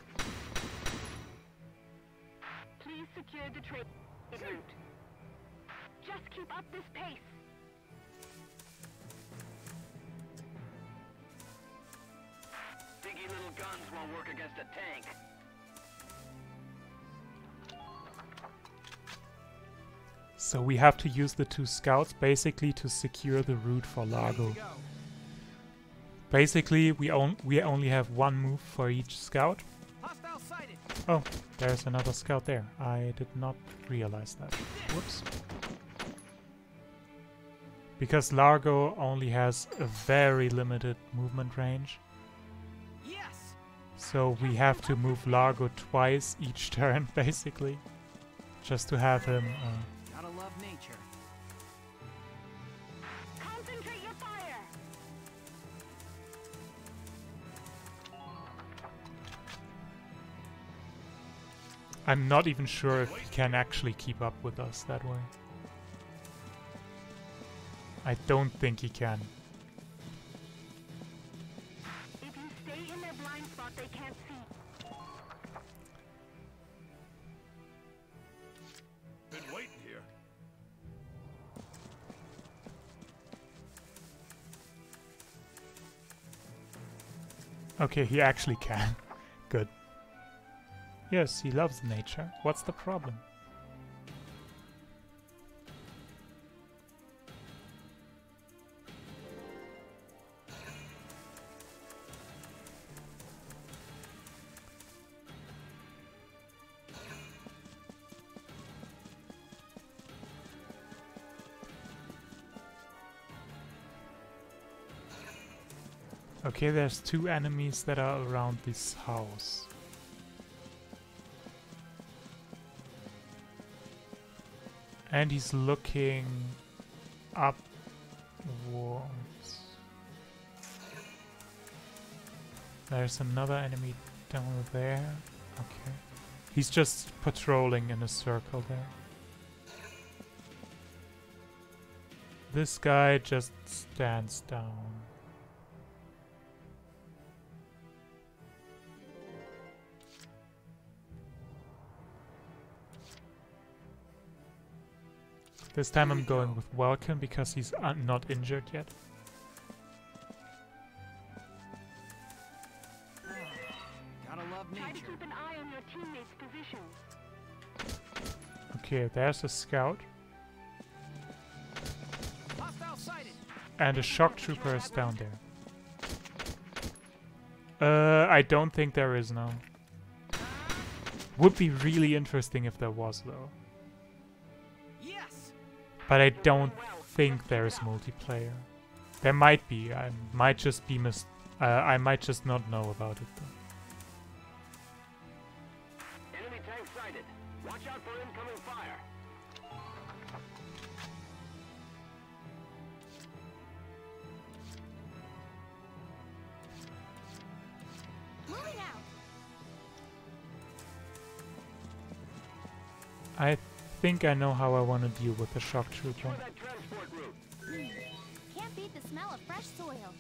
Please secure the trade route. Just keep up this pace. Diggy little guns won't work against a tank. So we have to use the 2 scouts basically to secure the route for Largo. Basically, we only have 1 move for each scout. Oh, there's another scout there. I did not realize that. Whoops. Because Largo only has a very limited movement range. Yes. So we have to move Largo twice each turn, basically. Just to have him... Gotta love nature. Concentrate your fire. I'm not even sure if he can actually keep up with us that way. I don't think he can. If you stay in their blind spot, they can't see. Been waiting here. Okay, he actually can. Good. Yes, he loves nature. What's the problem? Okay, there's 2 enemies that are around this house. And he's looking upwards. There's another enemy down there. Okay. He's just patrolling in a circle there. This guy just stands down. This time I'm going with Welcome because he's not injured yet. Gotta love Try to nature. keep an eye on your teammates' positions. Okay, there's a scout. Hostile sighted. And a shock trooper is down there. I don't think there is now. Would be really interesting if there was though. But I don't think there is multiplayer. There might be. I might just be I might just not know about it though. Enemy tank sighted. Watch out for incoming fire. Moving out. I think I know how I want to deal with the shock trooper. Can't beat the smell of fresh soil.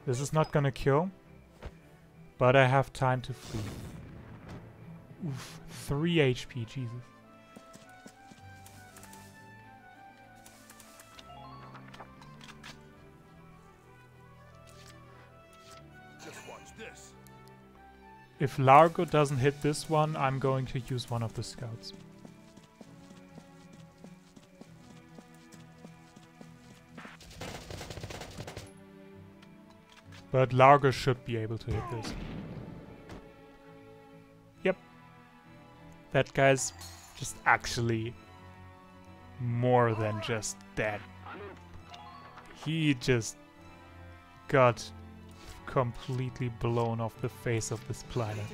This is not gonna kill, but I have time to flee. Oof, 3 HP, Jesus. If Largo doesn't hit this one, I'm going to use one of the scouts. But Largo should be able to hit this. Yep. That guy's just actually more than just dead. He just got completely blown off the face of this planet.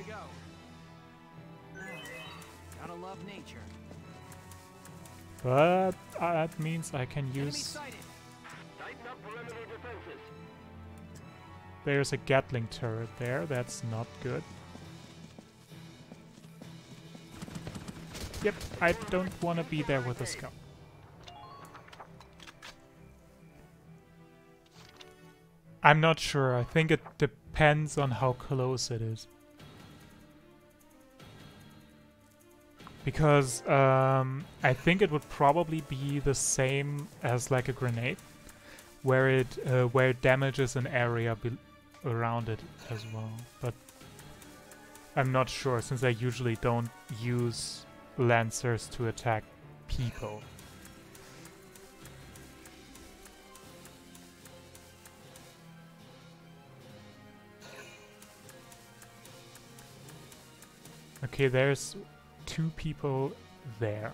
Gotta love nature. But that means I can use... Tighten up perimeter defenses. There's a Gatling turret there, that's not good. Yep, I don't want to be there with a scout. I'm not sure. I think it depends on how close it is. Because I think it would probably be the same as like a grenade, where it damages an area around it as well. But I'm not sure, since I usually don't use lancers to attack people. Okay, there's 2 people there.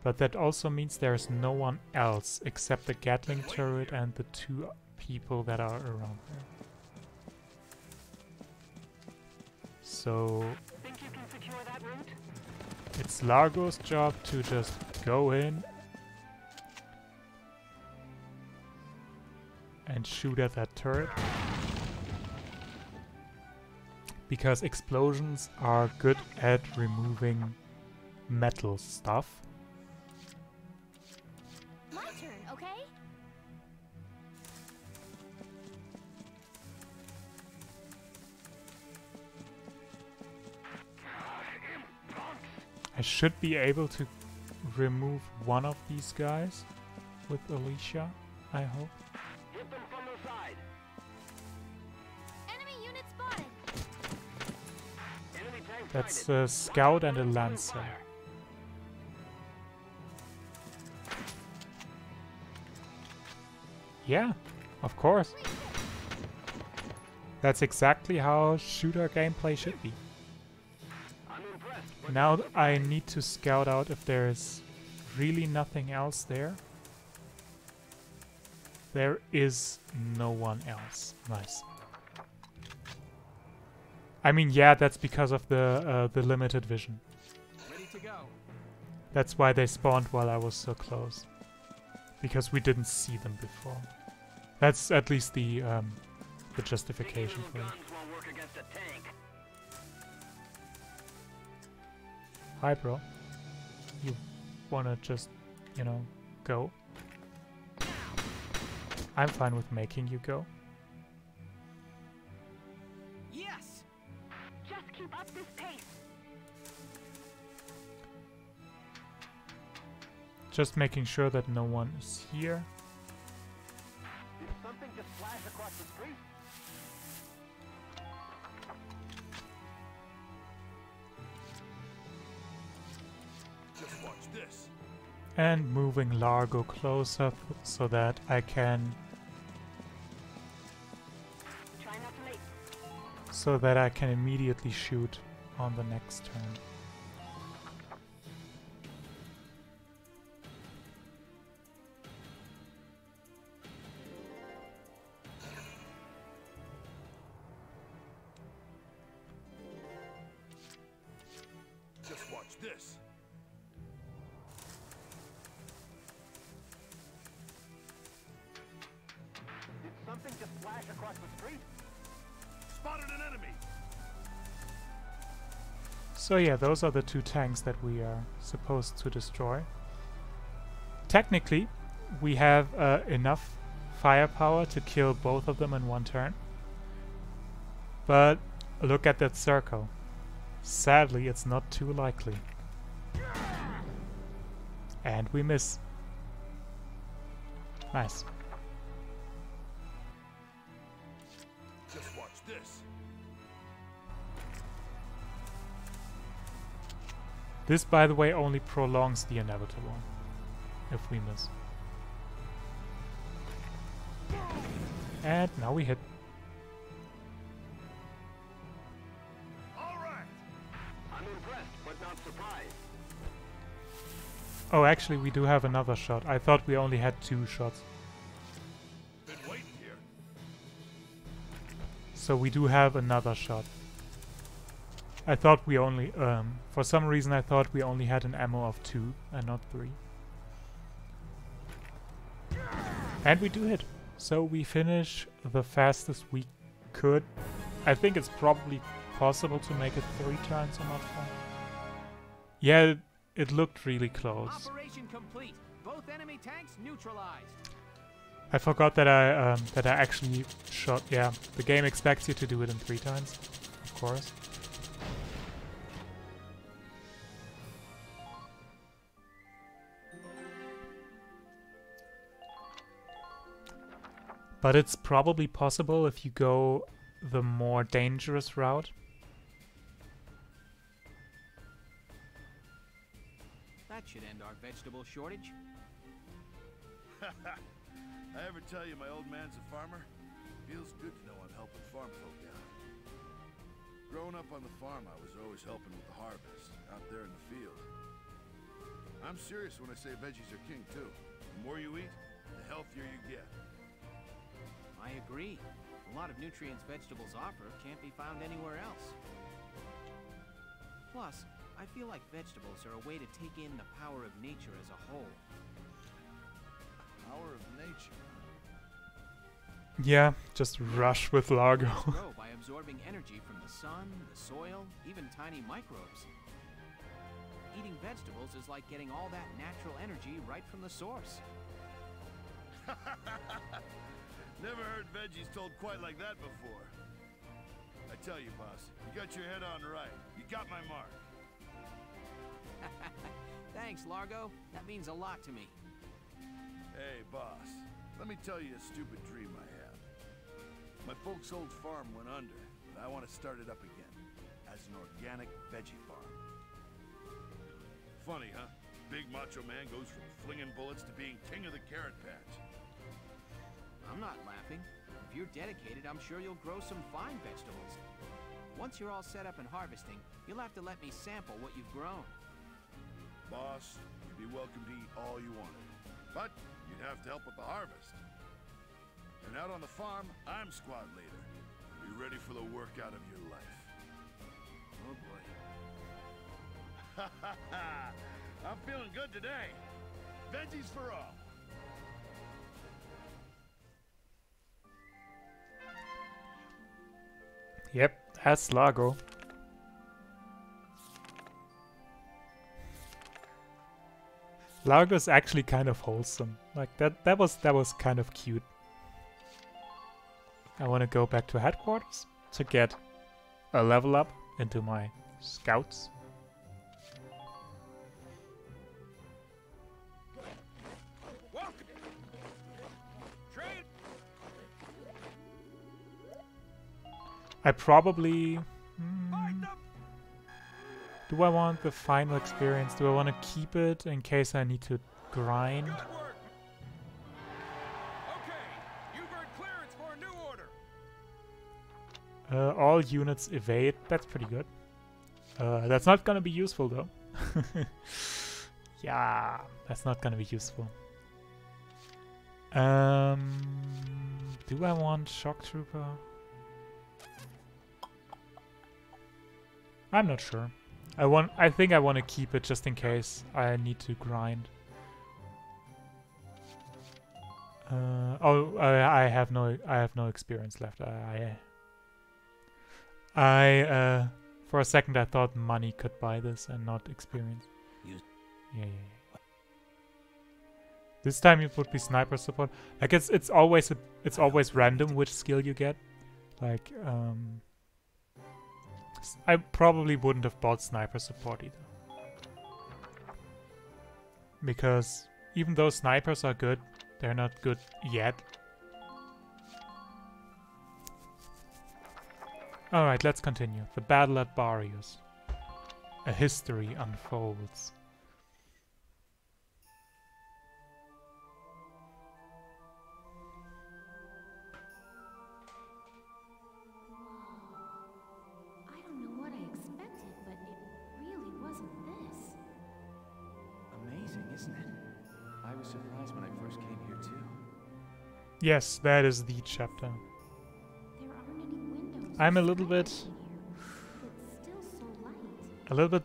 But that also means there's no one else except the Gatling turret and the 2 people that are around there. So Think you can secure that route? it's Largo's job to just go in and shoot at that turret. Because explosions are good at removing metal stuff. My turn, okay? I should be able to remove one of these guys with Alicia, I hope. Hit them from the side. Enemy unit spotted. Enemy tank That's sighted. a scout and a Opening lancer. fire. Yeah, of course. That's exactly how shooter gameplay should be. I'm impressed, but Now I need to scout out if there's really nothing else there. There is no one else. Nice. I mean, yeah, that's because of the limited vision. Ready to go. That's why they spawned while I was so close. Because we didn't see them before. That's at least the justification for it. guns won't work against a tank. Hi, bro. You wanna just, you know, go? I'm fine with making you go. Yes! Just keep up this pace. Just making sure that no one is here. Did something just flash across the street? Just watch this. And moving Largo closer so that I can... Try not to late. so that I can immediately shoot on the next turn. Just watch this. Did something just flash across the street? Spotted an enemy. So yeah, those are the two tanks that we are supposed to destroy. Technically, we have enough firepower to kill both of them in one turn. But look at that circle. Sadly, it's not too likely. And we miss. Nice. Just watch this. This, by the way, only prolongs the inevitable if we miss. And now we hit. All right. I'm impressed, but not surprised. Oh, actually, we do have another shot. I thought we only had 2 shots. Been waiting here. So we do have another shot. I thought we only, for some reason I thought we only had an ammo of 2 and not 3. And we do hit. So we finish the fastest we could. I think it's probably possible to make it 3 turns on not 4. Yeah, it looked really close. Operation complete. Both enemy tanks neutralized. I forgot that I actually shot. Yeah, the game expects you to do it in 3 turns, of course. But it's probably possible if you go the more dangerous route. That should end our vegetable shortage. I ever tell you my old man's a farmer? Feels good to know I'm helping farm folk out. Growing up on the farm, I was always helping with the harvest, out there in the field. I'm serious when I say veggies are king, too. The more you eat, the healthier you get. I agree. A lot of nutrients vegetables offer can't be found anywhere else. Plus, I feel like vegetables are a way to take in the power of nature as a whole. Power of nature. Yeah, just rush with Largo. Grow by absorbing energy from the sun, the soil, even tiny microbes. Eating vegetables is like getting all that natural energy right from the source. Never heard veggies told quite like that before. I tell you, boss, you got your head on right. You got my mark. Thanks, Largo. That means a lot to me. Hey, boss, let me tell you a stupid dream I had. My folks' old farm went under, but I want to start it up again as an organic veggie farm. Funny, huh? Big macho man goes from flinging bullets to being king of the carrot patch. I'm not laughing. If you're dedicated, I'm sure you'll grow some fine vegetables. Once you're all set up and harvesting, you'll have to let me sample what you've grown. Boss, you'd be welcome to eat all you wanted, but you'd have to help with the harvest. And out on the farm, I'm squad leader. Be ready for the workout of your life. Oh boy. I'm feeling good today. Veggies for all. Yep, that's Largo. Largo is actually kind of wholesome. Like that was kind of cute. I want to go back to headquarters to get a level up into my scouts. I probably... do I want the final experience? Do I want to keep it in case I need to grind? All units evade. That's pretty good. That's not gonna be useful though. Yeah, that's not gonna be useful. Do I want Shock Trooper? I'm not sure. I think I want to keep it just in case I need to grind. I have no experience left. For a second I thought money could buy this and not experience. Yeah. This time it would be sniper support. Like it's always random which skill you get. Like I probably wouldn't have bought sniper support either. Because even though snipers are good, they're not good yet. Alright, let's continue. The battle at Barrios. A history unfolds. I don't know what I expected, but it really wasn't this. Amazing, isn't it? I was surprised when I first came here too. Yes, that is the chapter. I'm a little bit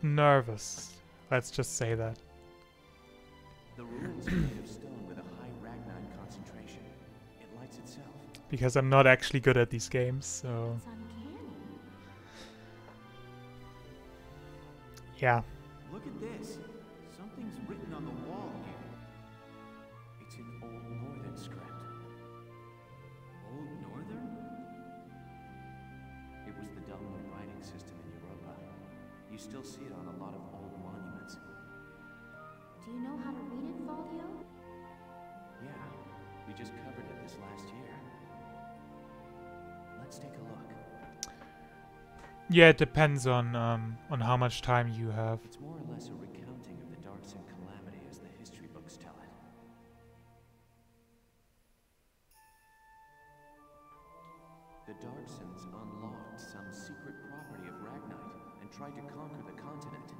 nervous. Let's just say that. The ruins are made of stone with a high ragnite concentration. It lights itself. Because I'm not actually good at these games, so yeah. Look at this. Something's written on the wall here. It's in Old Northern script. Old Northern? It was the dominant writing system in Europa. You still see it on a lot of old monuments. Do you know how to read it, Valdio? Yeah, we just covered it this last year. Let's take a look. Yeah, it depends on how much time you have. It's more or less a recounting of the Darkson calamity as the history books tell it. The Darksons unlocked some secret property of Ragnite and tried to conquer the continent.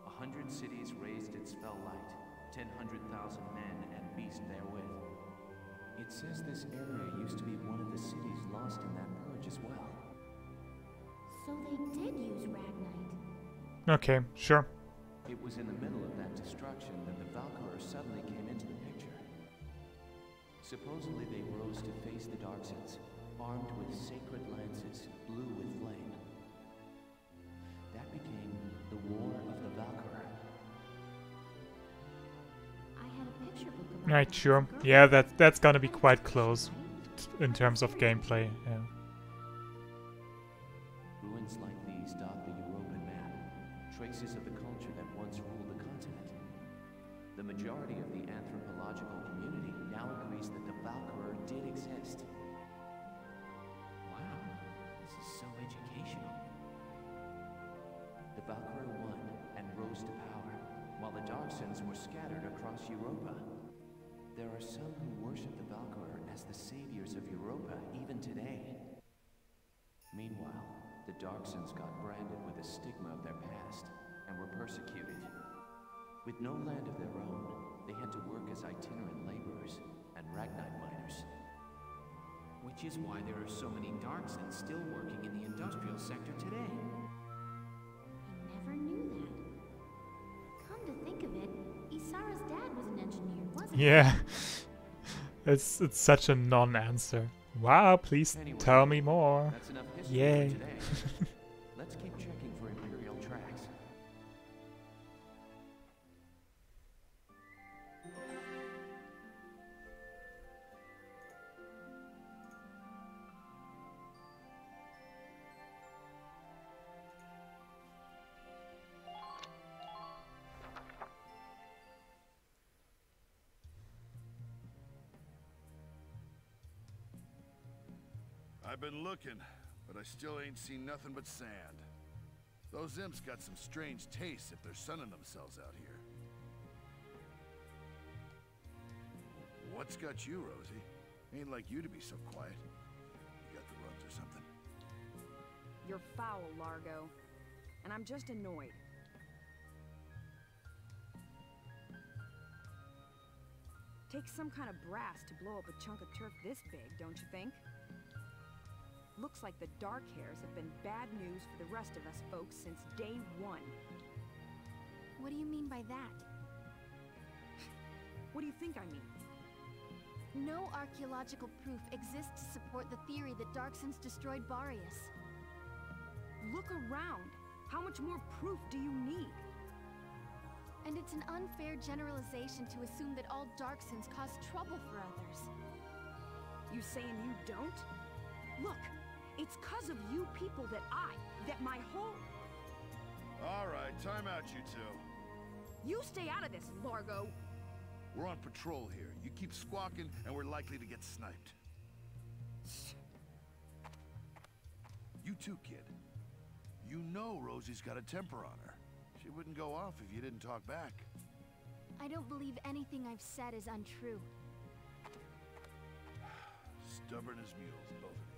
100 cities raised its fell light, 100,000 men and beasts therewith. It says this area used to be one of the cities lost in that purge as well. So they did use Ragnite. Okay, sure. It was in the middle of that destruction that the Valkyria suddenly came into the picture. Supposedly they rose to face the Darksons, armed with sacred lances, blue with flame. That became the War of the Valkyria. I had a picture book about Right, sure. Yeah, that's gonna be quite close in terms of gameplay. Yeah. Ruins like these dot the European map, traces of the culture that once ruled the continent. The majority of the anthropological community now agrees that the Valkyria did exist. Wow, this is so educational. The Valkyria won and rose to power, while the Darksons were scattered across Europa. There are some who worship the Valkyria as the saviors of Europa even today. Meanwhile, the Darksons got branded with the stigma of their past and were persecuted. With no land of their own, they had to work as itinerant laborers and Ragnite miners. Which is why there are so many Darksons still working in the industrial sector today. I never knew that. Come to think of it, Isara's dad was an engineer, wasn't he? Yeah. It's such a non-answer. Wow, please tell me more. That's enough history Yay. for today. Let's keep checking for Imperial tracks. I've been looking, but I still ain't seen nothing but sand. Those imps got some strange tastes if they're sunning themselves out here. What's got you, Rosie? Ain't like you to be so quiet. You got the runs or something? You're foul, Largo. And I'm just annoyed. Takes some kind of brass to blow up a chunk of turf this big, don't you think? Looks like the dark hairs have been bad news for the rest of us folks since day one. What do you mean by that? What do you think I mean? No archaeological proof exists to support the theory that Darksons destroyed Boreas. Look around. How much more proof do you need? And it's an unfair generalization to assume that all Darksons cause trouble for others. You saying you don't? Look, it's 'cause of you people that my whole... All right, time out, you two. You stay out of this, Largo. We're on patrol here. You keep squawking, and we're likely to get sniped. You too, kid. You know Rosie's got a temper on her. She wouldn't go off if you didn't talk back. I don't believe anything I've said is untrue. Stubborn as mules, both of you.